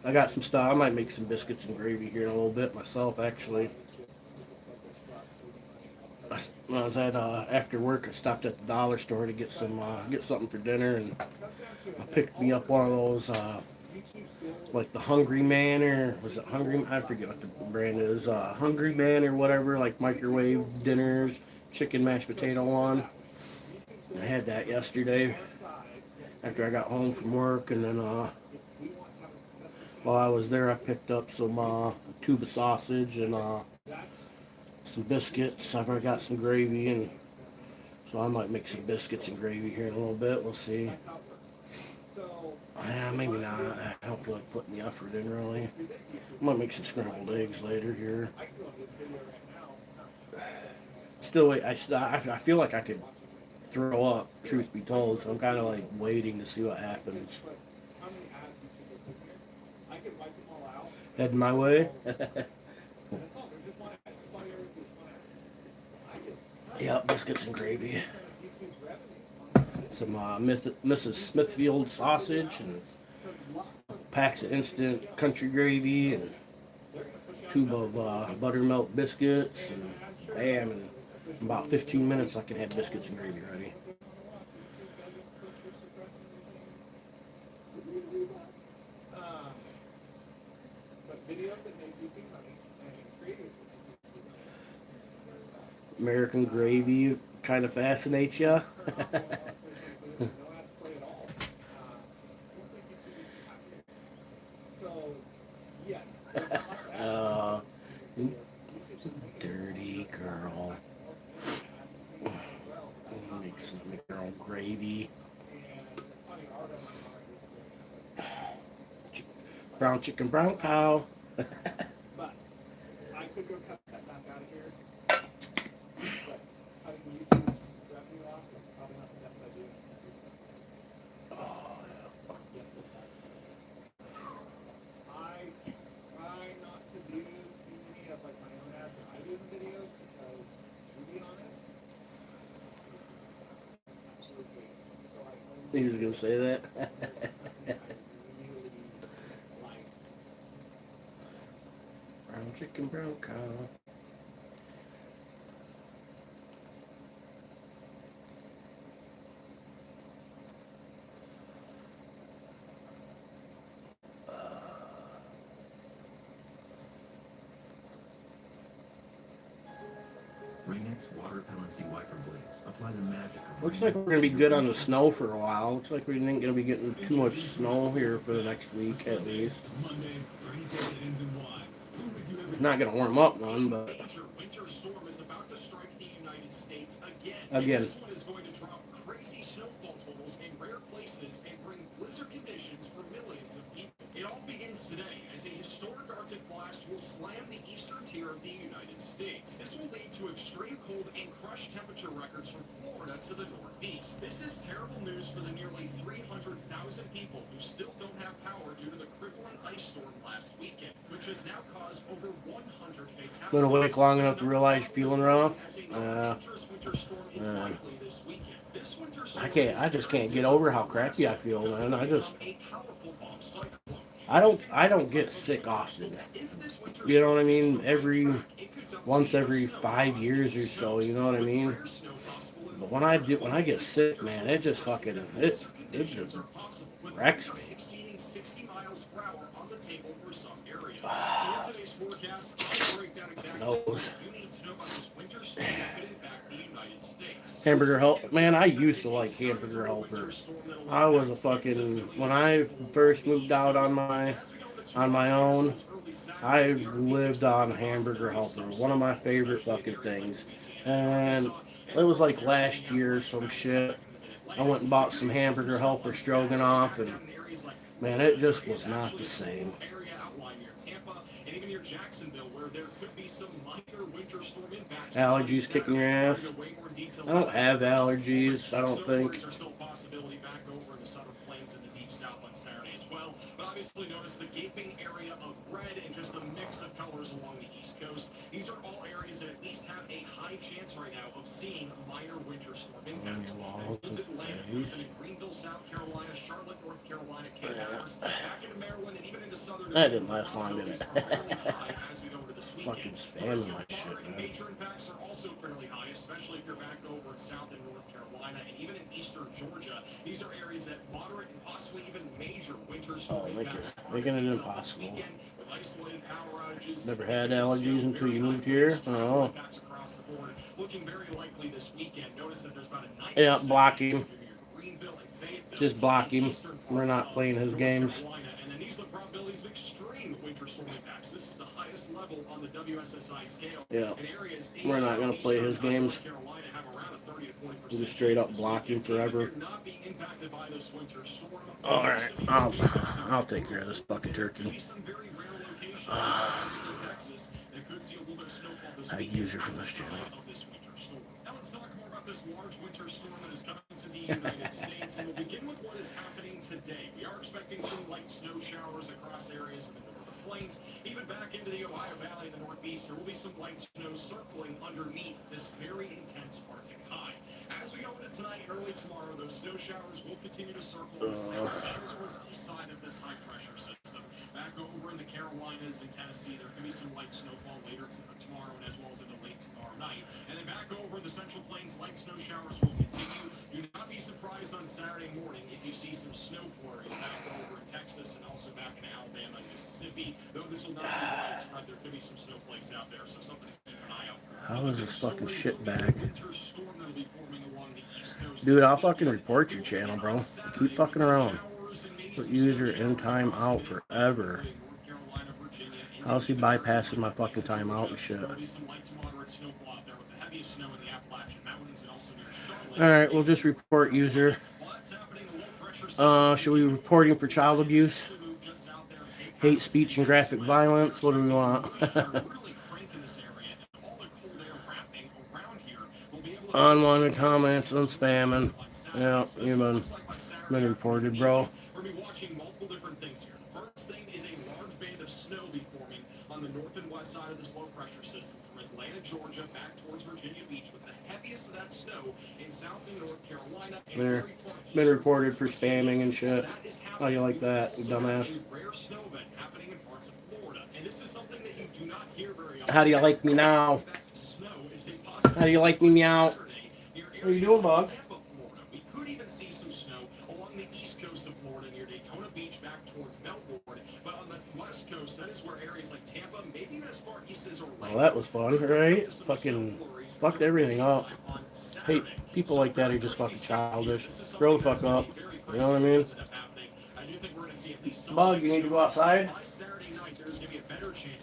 I got some stuff. I might make some biscuits and gravy here in a little bit myself, actually. When I was at after work, I stopped at the dollar store to get something for dinner, and I picked me up one of those like the Hungry Man, or was it Hungry? I forget what the brand is. Hungry Man or whatever, like microwave dinners, chicken mashed potato one. I had that yesterday after I got home from work, and then while I was there, I picked up some tube of sausage and some biscuits. I've already got some gravy, and so I might make some biscuits and gravy here in a little bit. We'll see. Yeah, maybe not. I don't feel like putting the effort in, really. I might make some scrambled eggs later here. Still, I feel like I could throw up, truth be told, so I'm kind of like waiting to see what happens. Heading my way. Yep, biscuits and gravy. Some Mrs. Smithfield sausage and packs of instant country gravy and a tube of buttermilk biscuits, and bam, in about 15 minutes I can have biscuits and gravy ready. American gravy kind of fascinates you. Dirty girl. Make some girl gravy. Brown chicken, brown cow. But I could go cut that back out of here. But cutting YouTube's revenue off is probably not the best idea. Oh, yeah. Yes, it does. I try not to do too many of like my own ads that I do in videos because, to be honest, absolutely. So I only He was gonna say that. really like. Brown chicken, brown cow. Rain-X water repellency wiper blades. Apply the magic of Looks like we're gonna be good on the snow for a while. Looks like we ain't gonna be getting too much snow here for the next week at least. Monday, for any day that ends in Y. We're with you every It's not gonna warm up none, but Major winter storm is about to strike the United States again. Again. And this one is going to drop crazy snowfall totals in rare places and bring blizzard conditions for millions of people. It all begins today as a historic Arctic blast will slam the eastern tier of the United States. This will lead to extreme cold and crush temperature records from Florida to the northeast. This is terrible news for the nearly 300,000 people who still don't have power due to the crippling ice storm last weekend, which has now caused over 100 fatalities. been awake long enough to realize you're feeling rough. I just can't get over how crappy I feel, man. I don't get sick often. You know what I mean? Once every 5 years or so, you know what I mean? But when I get sick, man, it just fucking it just wrecks me. Nose. Hamburger Helper, man, I used to like Hamburger Helper. I was when I first moved out on my own, I lived on Hamburger Helper, one of my favorite fucking things. And it was like last year or some shit. I went and bought some hamburger helper stroganoff, and man, it just was not the same. And even near Jacksonville, where there could be some minor winter storm impacts. Allergies kicking your ass. I don't have allergies, I don't think. Are still a possibility back over in the southern plains and the deep south on Saturday as well. But obviously notice the gaping area of red and just a mix of colors along the east coast. These are all areas that at least have a high chance right now of seeing minor winter storm impacts. In Greenville, South Carolina, Charlotte, North Carolina, Cape Harris, back into Maryland, and even into southern. That didn't last long, did it? Fucking spamming my shit, man. Major impacts are also fairly high, especially if you're back over in South and North Carolina, and even in eastern Georgia. These are areas that moderate and possibly even major winter storm impacts. Making it impossible. With isolated power outages. Never had allergies until you moved here. Oh. Across the board. Looking very likely this weekend. Notice that there's about a 90% Yeah, block him. Greenville and Fayetteville. Just block him. We're not playing his games. And then these are the probabilities of extreme winter storm impacts. This is the highest level on the WSSI scale. Yeah. We're not going to play his games. We'll just straight up block him forever. Alright, I'll take care of this fucking turkey. I use her from this channel. Now let's talk more about this large winter storm that is coming to the United States, and we'll begin with what is happening today. We are expecting some light snow showers across areas of the northern plains, even back into the Ohio Valley in the northeast. There will be some light snow circling underneath this very intense Arctic high. As we go into tonight and early tomorrow, those snow showers will continue to circle the south as well as east side of this high pressure system. Back over in the Carolinas and Tennessee, there could be some light snowfall later tomorrow and as well as into late tomorrow night. And then back over in the Central Plains, light snow showers will continue. Do not be surprised on Saturday morning if you see some snow flurries back over in Texas and also back in Alabama and Mississippi. Though this will not be widespread, there could be some snowflakes out there, so something to keep an eye out for. How is this fucking shit back? Dude, I'll fucking report your channel, bro. Keep fucking around. Put user in time out forever. How's he bypassing my fucking timeout and shit? Alright, we'll just report user. Should we report him for child abuse? Hate speech and graphic violence? What do we want? Unwanted comments and spamming. Yeah, you've been reported, bro. We're going to be watching multiple different things here. The first thing is a large band of snow be forming on the north and west side of this low pressure system from Atlanta, Georgia, back towards Virginia Beach, with the heaviest of that snow in South and North Carolina. There. Been reported for spamming and shit. How do you like that, you dumbass? Rare snow event happening in parts of Florida. And this is something that you do not hear very often. How do you like me now? How do you like me meow? What are you doing, bug? We could even see some snow along the east coast of Florida near Daytona Beach back towards Melbourne. But on the west coast, that is where areas like Tampa, maybe even as far east as Orlando. Well, that was fun, right? Fucking fucked everything up. Hey, people like that are just fucking childish. Grow the fuck up. You know what I mean? Bug, you need to go outside?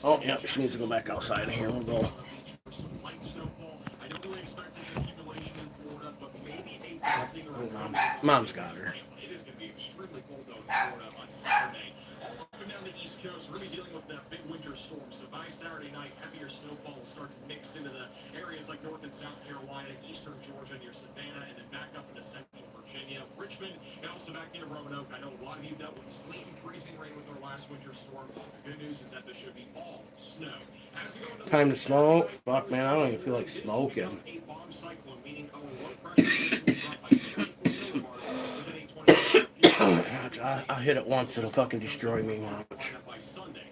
Oh, yeah, she needs to go back outside. Here we'll go. Mom's got her. It is going to be extremely cold though in Florida on Saturday. All up and down the East Coast, we're going to be dealing with that big winter storm. So by Saturday night, heavier snowfall will start to mix into the areas like North and South Carolina, eastern Georgia near Savannah, and then back up into central Virginia, Richmond, and also back near Roanoke. I know a lot of you dealt with sleet and freezing rain with our last winter storm. The good news is that this should be all snow. As we go into Time to smoke? Fuck, man, I don't even feel like smoking. a bomb cyclone, meaning a low pressure system will drop by 34 millibars within a 20-minute period. I hit it once, it'll fucking destroy me. Watch. By Sunday.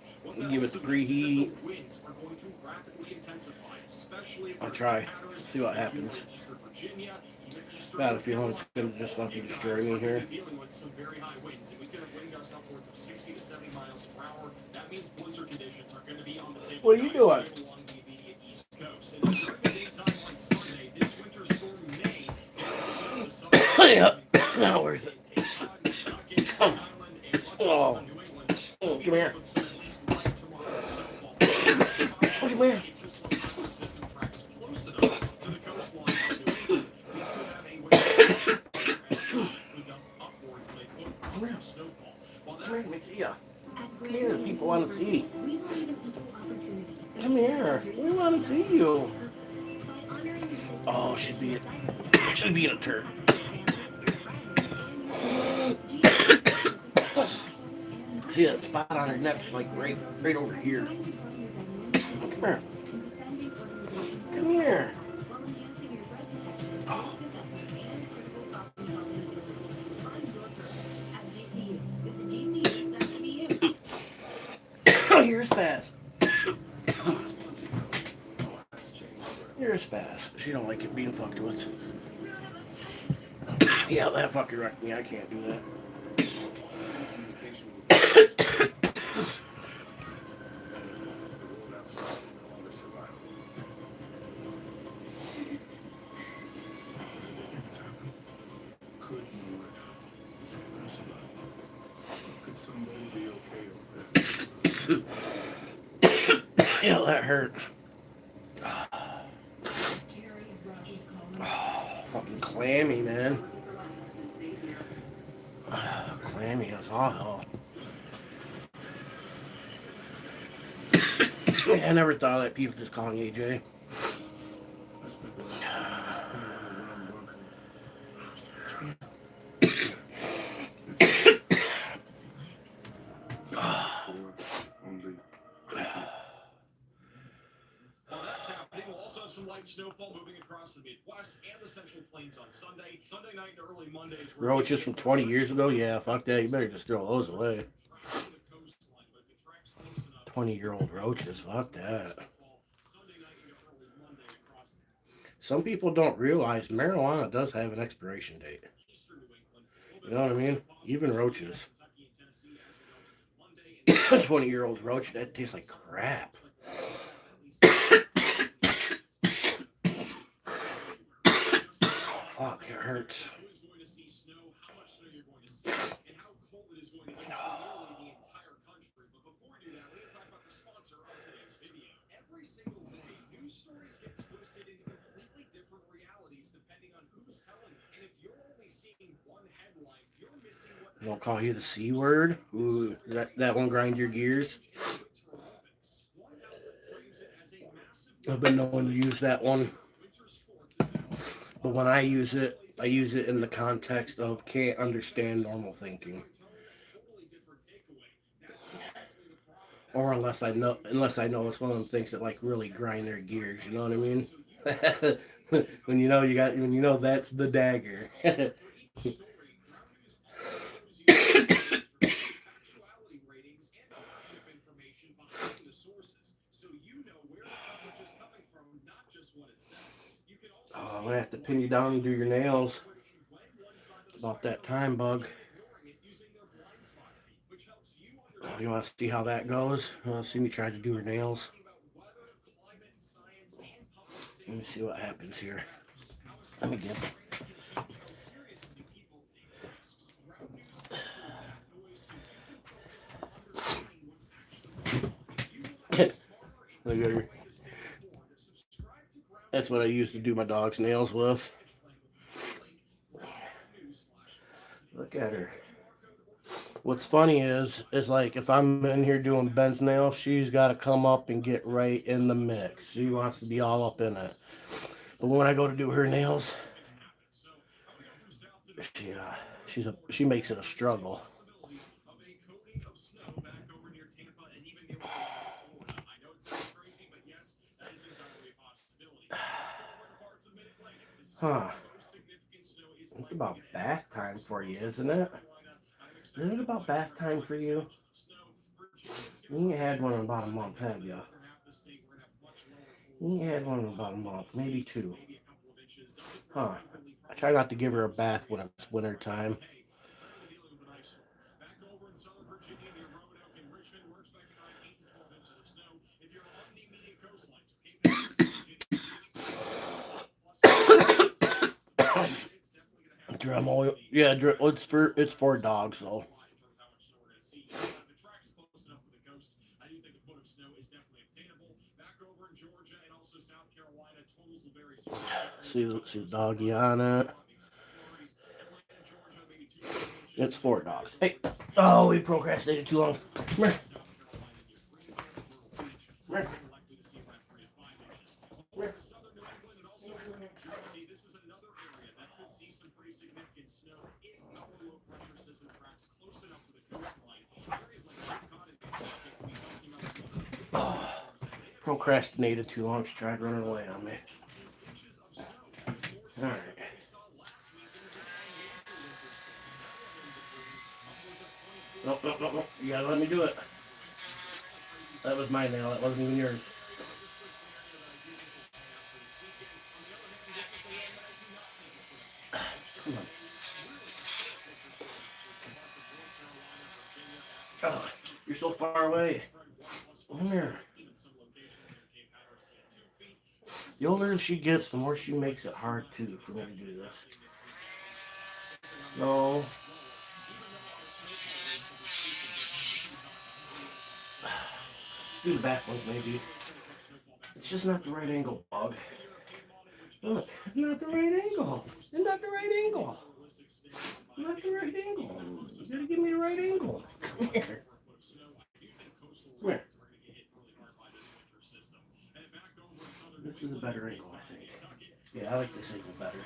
Give it the preheat. Winds are going to rapidly intensify, especially if I'll try. See what happens. Got a feeling it's gonna just fucking destroy me here. Dealing with some very high winds, and we could have wind gusts upwards of 60 to 70 miles per hour. That means blizzard conditions are going to be on the table. What are you doing? Along the immediate East Coast. And during the daytime on Sunday, this winter storm may get closer to the southern. Yep, it's not worth it. Oh, come here. Come here. want to see. We believe in equal opportunity. Come here. We want to see you. By honoring the city Oh, she'd be a turd. See that spot on her neck? She's like right over here. Come here. Come here. Oh. You're a spaz. You're a spaz. She don't like it being fucked with. Yeah, that fucker wrecked me. I can't do that. Yeah, that hurt. Oh, fucking clammy, man. Clammy as all. I never thought that people just call me AJ. Some light snowfall moving across the Midwest and the Central Plains on Sunday. Sunday night and early Mondays. Roaches from 20 years ago? Yeah, fuck that. You better just throw those away. 20-year-old roaches. Fuck that. Some people don't realize marijuana does have an expiration date. You know what I mean? Even roaches. 20-year-old roach, that tastes like crap. Fuck, it hurts. Every single day, news stories get twisted into completely different realities depending on who's telling them. And if you're only seeing one headline, you're missing what. They don't call you the C word? Ooh, that one grind your gears? I've been known to use that one. But when I use it in the context of can't understand normal thinking. Or unless I know it's one of them things that like really grind their gears, you know what I mean? when you know that's the dagger. Oh, I'm gonna have to pin you down and do your nails. About that time, bug. Oh, you want to see how that goes? You want to see me try to do her nails? Let me see what happens here. Let me get Look at her. That's what I used to do my dog's nails with. Look at her. What's funny is like if I'm in here doing Ben's nails, she's got to come up and get right in the mix. She wants to be all up in it. But when I go to do her nails, she makes it a struggle. Huh. It's about bath time for you, isn't it? Isn't it about bath time for you? You ain't had one in about a month, have you? You ain't had one in about a month, maybe 2. Huh. I try not to give her a bath when it's winter time. Drum oil, yeah. It's for dogs though. See the doggy on it. It's for dogs. Hey, oh, we procrastinated too long. Come here. Jersey, this is another area that could see some pretty significant snow if our low pressure system tracks close enough to the coastline. Areas like Cape Cod and Nantucket could be talking about one of the biggest snowstorms that they have Procrastinated too long. She tried running away on me. inches of snow. It's more snow All right. than what we saw last week in the major winter storm. That one in between upwards of 24 Nope, nope, nope, nope. You gotta let me do it. That was my nail. That wasn't even yours. Come on. Oh, you're so far away. Come here. The older she gets, the more she makes it hard too for me to do this. No. Do the back ones maybe. It's just not the right angle, dog. Look, it's not the right angle. It's not the right angle. Not the right angle. You gotta give me the right angle. Come here. Come here. This is a better angle, I think. Yeah, I like this angle better.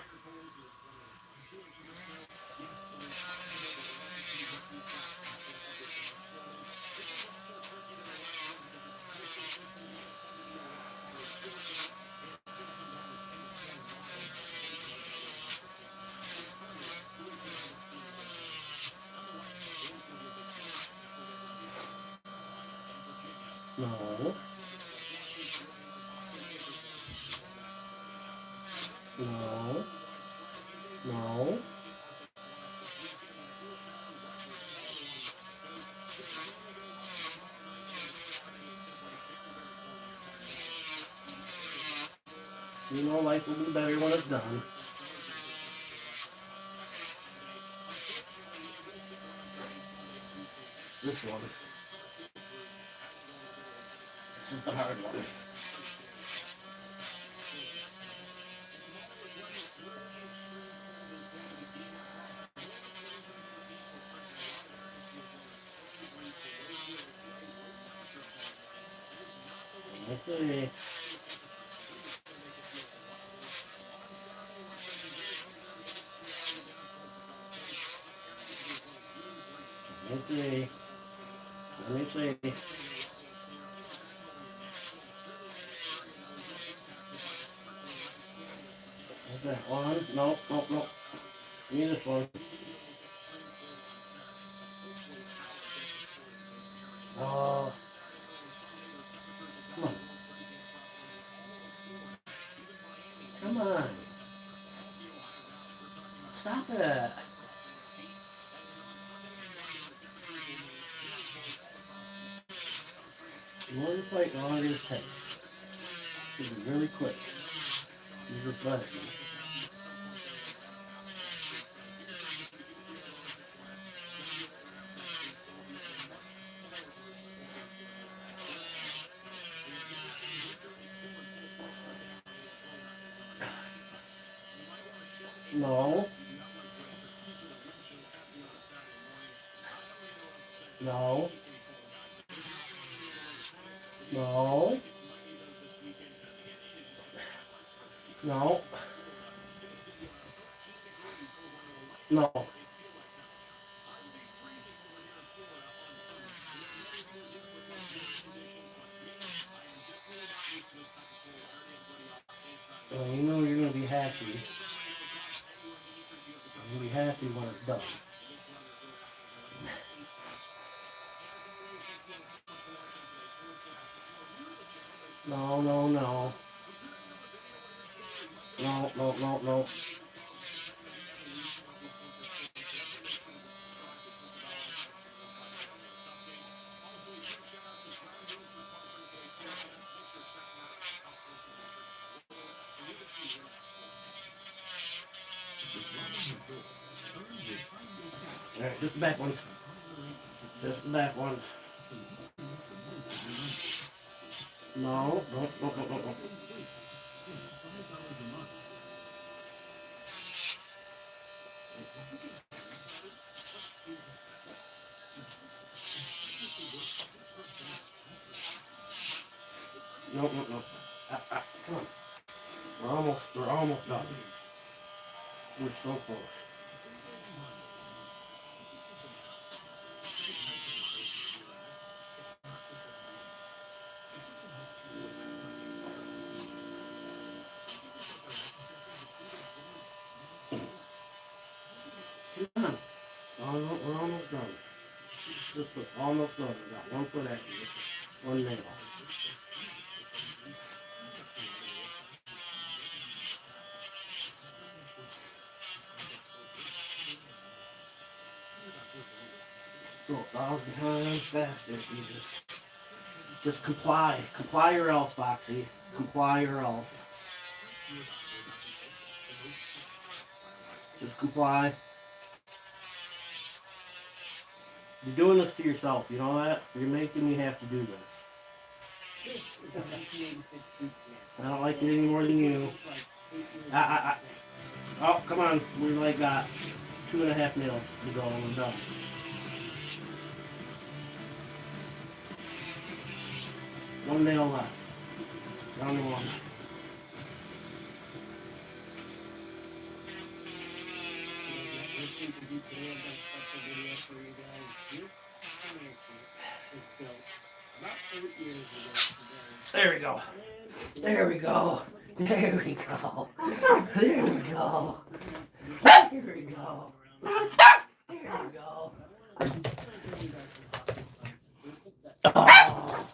No. No. No. You know life will be better when it's done. This one. This is the hard one. Let's see. Let's see. Let me see. What's that one? No, no, no. Give me this one. Oh. Come on. Come on. Stop it. The more you fight, the longer it takes. This is really quick. These are buttons. No. No. No. No. No. Well, you know you're going to be happy. You're going to be happy when it's done. No, no, no. No, no, no, no. Alright, just the back ones. Just the back ones. No, no, no, no, no, no. No, no, no. Come on. We're almost done. We're so close. Come on. We're almost done. This foot's almost done. We got one foot after this. One nail. Go 1,000 times faster if you just comply. Comply or else, Foxy. Comply or else. Just comply. You're doing this to yourself, you know that? You're making me have to do this. I don't like it any more than you. Oh, come on. We like got 2.5 nails to go and we're done. One nail left. Down to one. There we go. There we go. There we go. There we go. There we go. There we go. Oh.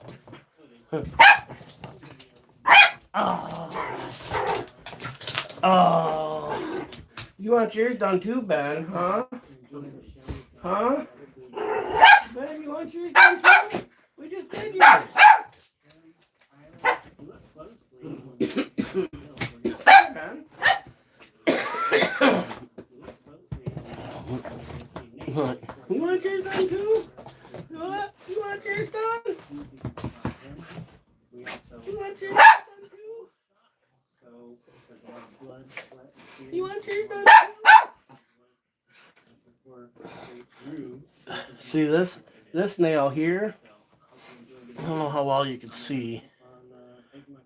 Oh. Oh. You want yours done too, Ben, huh? Huh? Ben, you want yours done too? We just did yours. Ben. What? You want yours done too? What? You want yours done? You want yours done too? You want yours done too? See this nail here? I don't know how well you can see,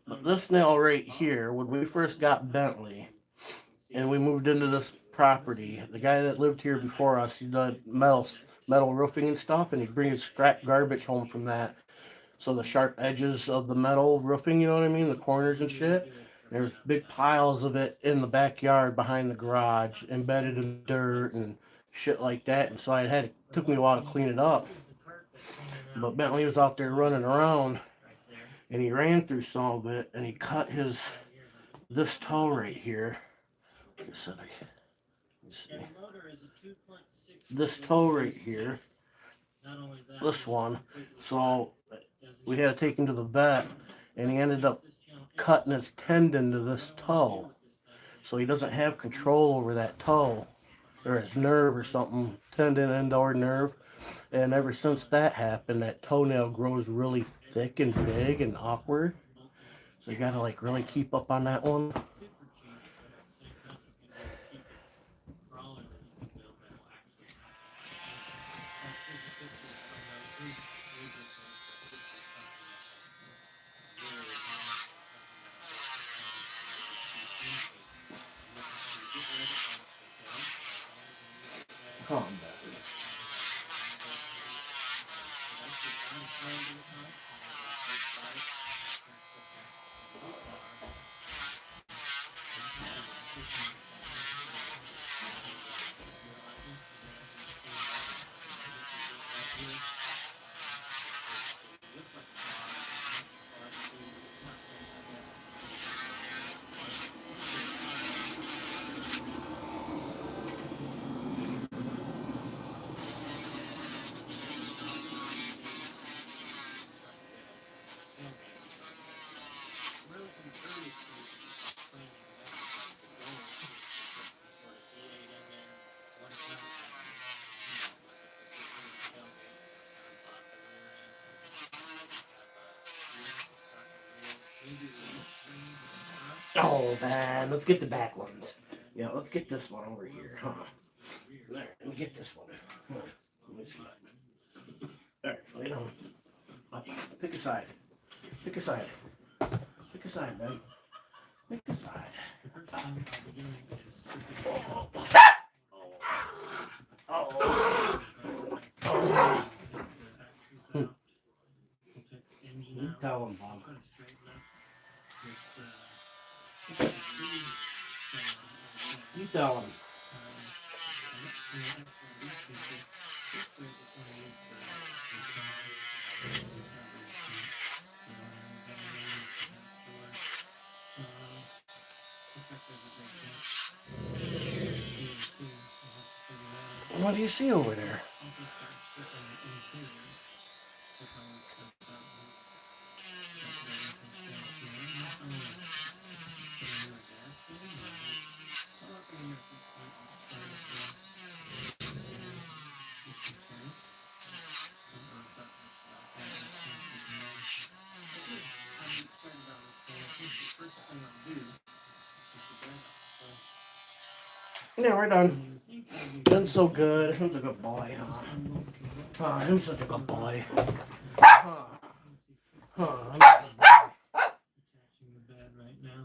but this nail right here, when we first got Bentley and we moved into this property, the guy that lived here before us, he did metal roofing and stuff, and he'd bring his scrap garbage home from that. So the sharp edges of the metal roofing, you know what I mean, the corners and shit, there's big piles of it in the backyard behind the garage, embedded in dirt and shit like that. And so took me a while to clean it up. But Bentley was out there running around, and he ran through some of it, and he cut this toe right here. This toe right here, this one. So we had to take him to the vet, and he ended up cutting his tendon to this toe. So he doesn't have control over that toe, or his nerve or something, tendon, end, or nerve. And ever since that happened, that toenail grows really thick and big and awkward. So you gotta like really keep up on that one. Calm down. Oh man, let's get the back ones. Yeah, let's get this one over here, huh? There, let me get this one. Huh. Let me see. There, lay down. Pick a side. Pick a side. Pick a side, man. Pick a side. The first thing I'll be doing is stripping the engine You out. tell him, Bob. Try to straighten up this You tell him. What do you see over there? Yeah, we're done. Been so good. Him's a good boy, huh? Oh, him's such a good boy. Huh. Huh. Him's a good boy. Attaching the bed right now.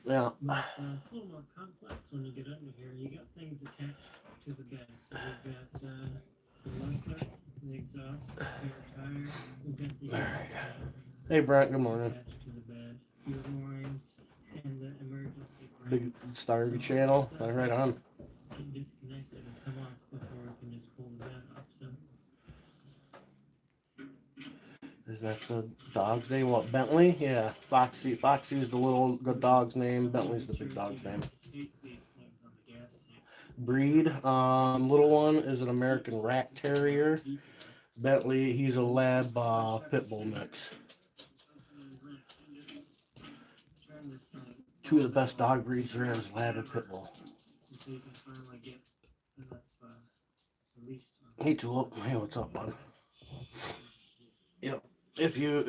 Yeah. But it's a little more complex when you get under here. You got things attached to the bed. So we've got the muffler, the exhaust, the spare tire. We've got the Hey, Brent. Good morning. attached to the bed, fuel lines, and the emergency Big brakes. Star Review channel. Right on. Get disconnected and come off before we can just pull the bed off. So Is that the dog's name? What, Bentley? Yeah, Foxy. Foxy's the little good dog's name. Bentley's the big dog's name. Breed, little one is an American Rat Terrier. Bentley, he's a Lab Pit Bull mix. Two of the best dog breeds there is, Lab and Pit Bull. Hey Tulip, hey, what's up, bud? Yep. If you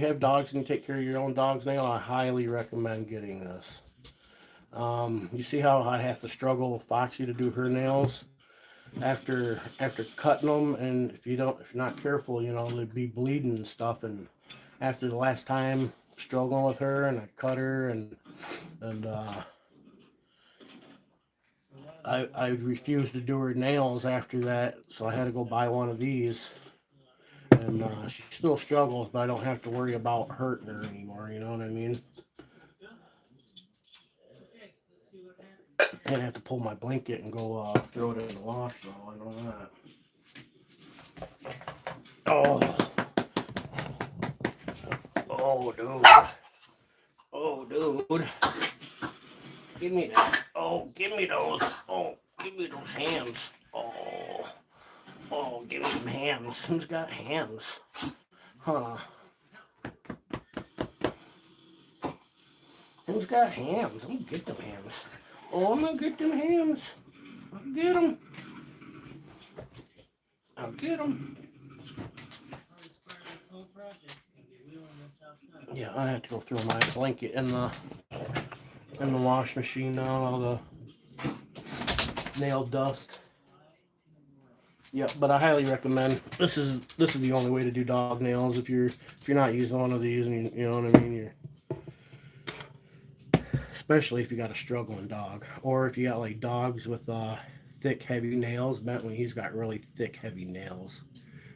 have dogs and you take care of your own dog's nail, I highly recommend getting this. You see how I have to struggle with Foxy to do her nails after cutting them, and if you're not careful, you know, they'd be bleeding and stuff. And after the last time struggling with her, and I cut her, and I refused to do her nails after that, so I had to go buy one of these. And she still struggles, but I don't have to worry about hurting her anymore. You know what I mean? I have to pull my blanket and go throw it in the wash, though. I know that. Oh. Oh, dude. Oh, dude. Give me that. Oh, give me those. Oh, give me those hands. Oh. Oh, give me some hands. Who's got hands? Huh. Who's got hands? I'm gonna get them hands. Oh, I'm gonna get them hands. I'll get them. I'll get them. Yeah, I have to go throw my blanket in the wash machine now. All the nail dust. Yep, but I highly recommend this is the only way to do dog nails if you're not using one of these, and you know what I mean. Especially if you got a struggling dog, or if you got like dogs with thick, heavy nails. Bentley, he's got really thick, heavy nails,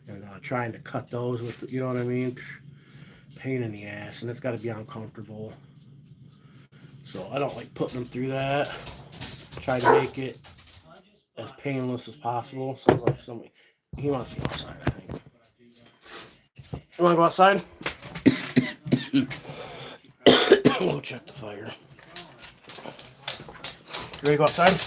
and trying to cut those with, you know what I mean, pain in the ass, and it's got to be uncomfortable. So I don't like putting them through that. Try to make it as painless as possible. So like somebody, he wants to go outside, I think. You want to go outside? We'll check the fire. You ready to go outside?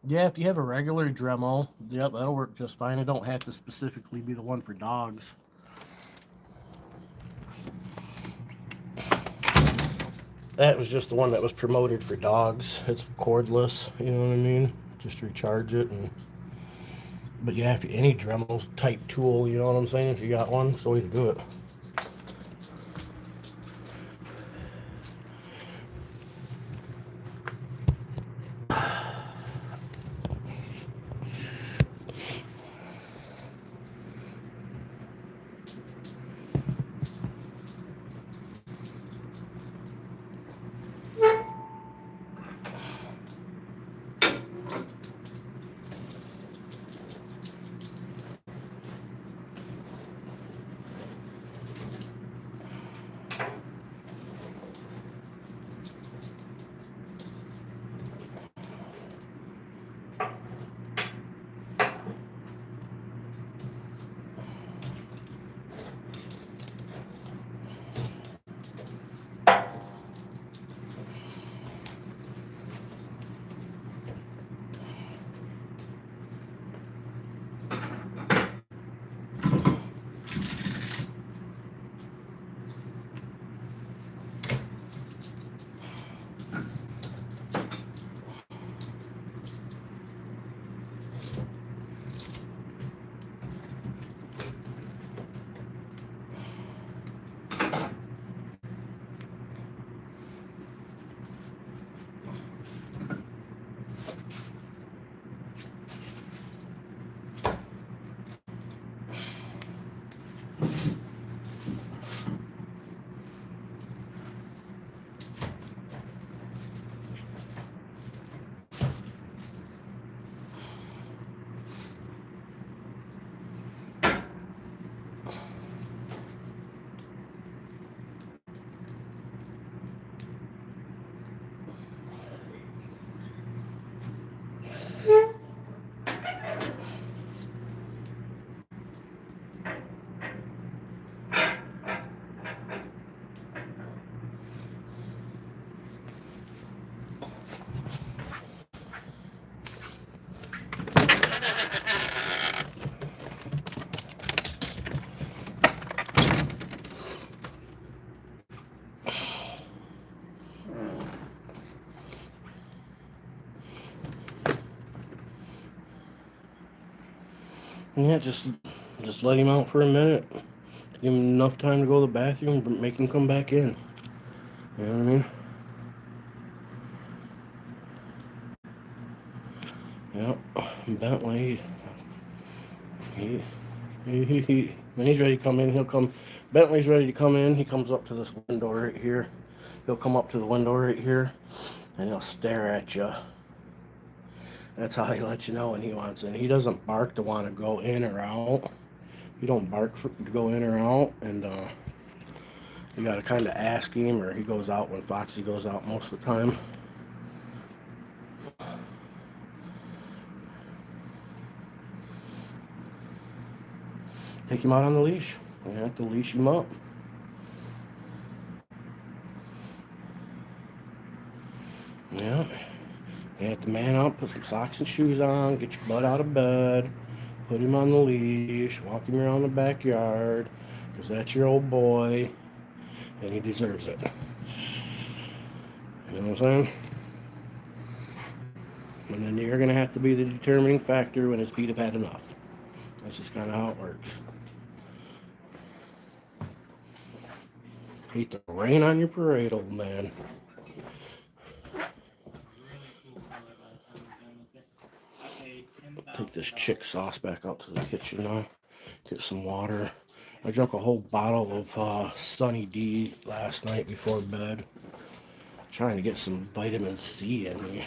Yeah, if you have a regular Dremel, yep, that'll work just fine. It don't have to specifically be the one for dogs. That was just the one that was promoted for dogs. It's cordless, you know what I mean? Just recharge it and. But yeah, if any Dremel type tool, you know what I'm saying? If you got one, it's the way to do it. Yeah, just let him out for a minute. Give him enough time to go to the bathroom, but make him come back in. You know what I mean? Yep. Bentley, when he's ready to come in, he'll come. Bentley's ready to come in. He comes up to this window right here. He'll come up to the window right here, and he'll stare at you. That's how he lets you know when he wants in. He doesn't bark to want to go in or out. He don't bark to go in or out, and you gotta kind of ask him, or he goes out when Foxy goes out most of the time. Take him out on the leash. You have to leash him up. Yeah. You have to man up, put some socks and shoes on, get your butt out of bed, put him on the leash, walk him around the backyard, because that's your old boy, and he deserves it. You know what I'm saying? And then you're going to have to be the determining factor when his feet have had enough. That's just kind of how it works. Hate to rain on your parade, old man. Take this chick sauce back out to the kitchen now. Get some water. I drank a whole bottle of Sunny D last night before bed. Trying to get some vitamin C in me.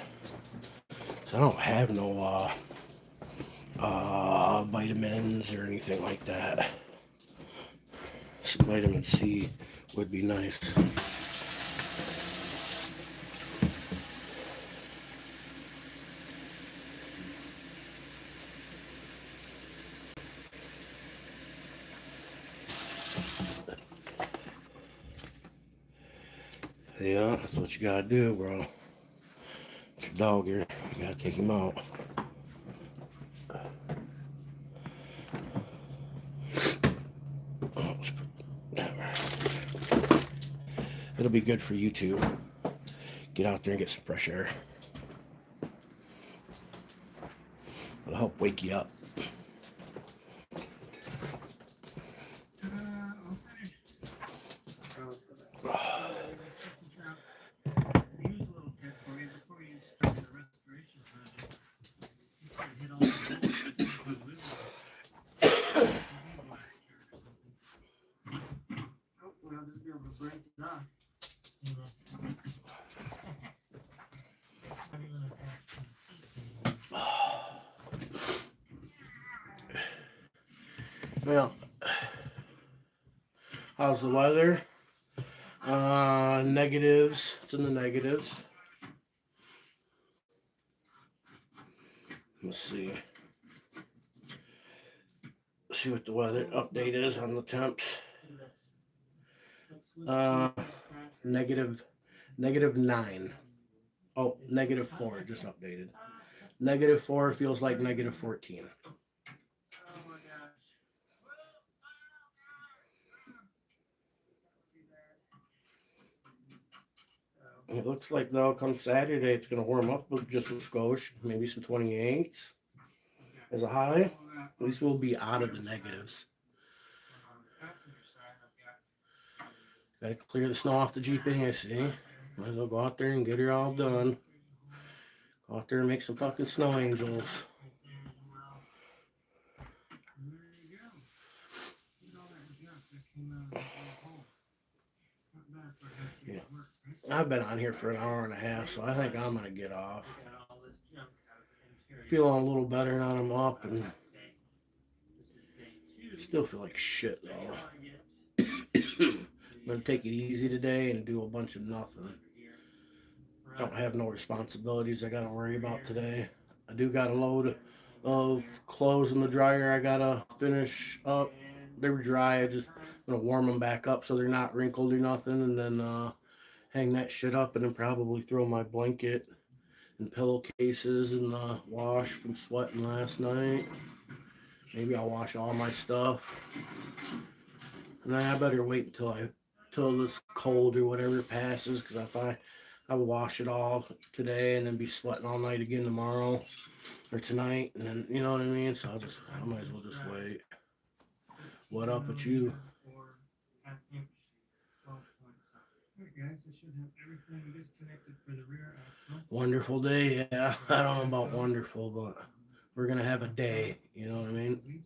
So I don't have no vitamins or anything like that. Some vitamin C would be nice. Yeah, that's what you gotta do, bro. It's your dog here. You gotta take him out. It'll be good for YouTube. Get out there and get some fresh air. It'll help wake you up. I'll finish. Check this out. So here's a little tip for you before you start the restoration project. You can hit all the bolts with black or something. Hopefully I'll just be able to break it off. Not even if I can see things. Well, how's the weather? Negatives. It's in the negatives. Let's see. See what the weather update is on the temps. -9. Oh, -4 just updated. -4 feels like -14. Oh my gosh. It looks like though, come Saturday, it's gonna warm up with just a skosh, maybe some 28s as a high. At least we'll be out of the negatives. Gotta clear the snow off the Jeep anyway, see? Might as well go out there and get her all done. Go out there and make some fucking snow angels. Yeah. I've been on here for an hour and a half, so I think I'm gonna get off. Feeling a little better now I'm up, and still feel like shit though. I'm gonna take it easy today and do a bunch of nothing. Don't have no responsibilities I gotta worry about today. I do got a load of clothes in the dryer I gotta finish up. They were dry. I just gonna warm them back up so they're not wrinkled or nothing, and then hang that shit up, and then probably throw my blanket and pillowcases in the wash from sweating last night. Maybe I'll wash all my stuff, and then I better wait till this cold or whatever passes, because if I will wash it all today and then be sweating all night again tomorrow or tonight, and then you know what I mean. So I might as well just wait. What up with you? Wonderful day, yeah. I don't know about wonderful, but we're gonna have a day. You know what I mean?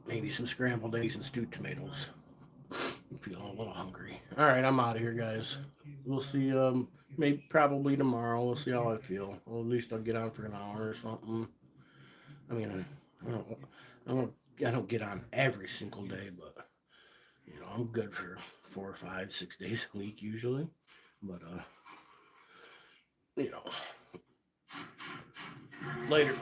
Maybe some scrambled eggs and stewed tomatoes. I'm feeling a little hungry. All right, I'm out of here, guys. We'll see. Maybe probably tomorrow. We'll see how I feel. Well, at least I'll get on for an hour or something. I mean, I don't get on every single day, but you know, I'm good for 4 or 5, 6 days a week usually. But you know, later.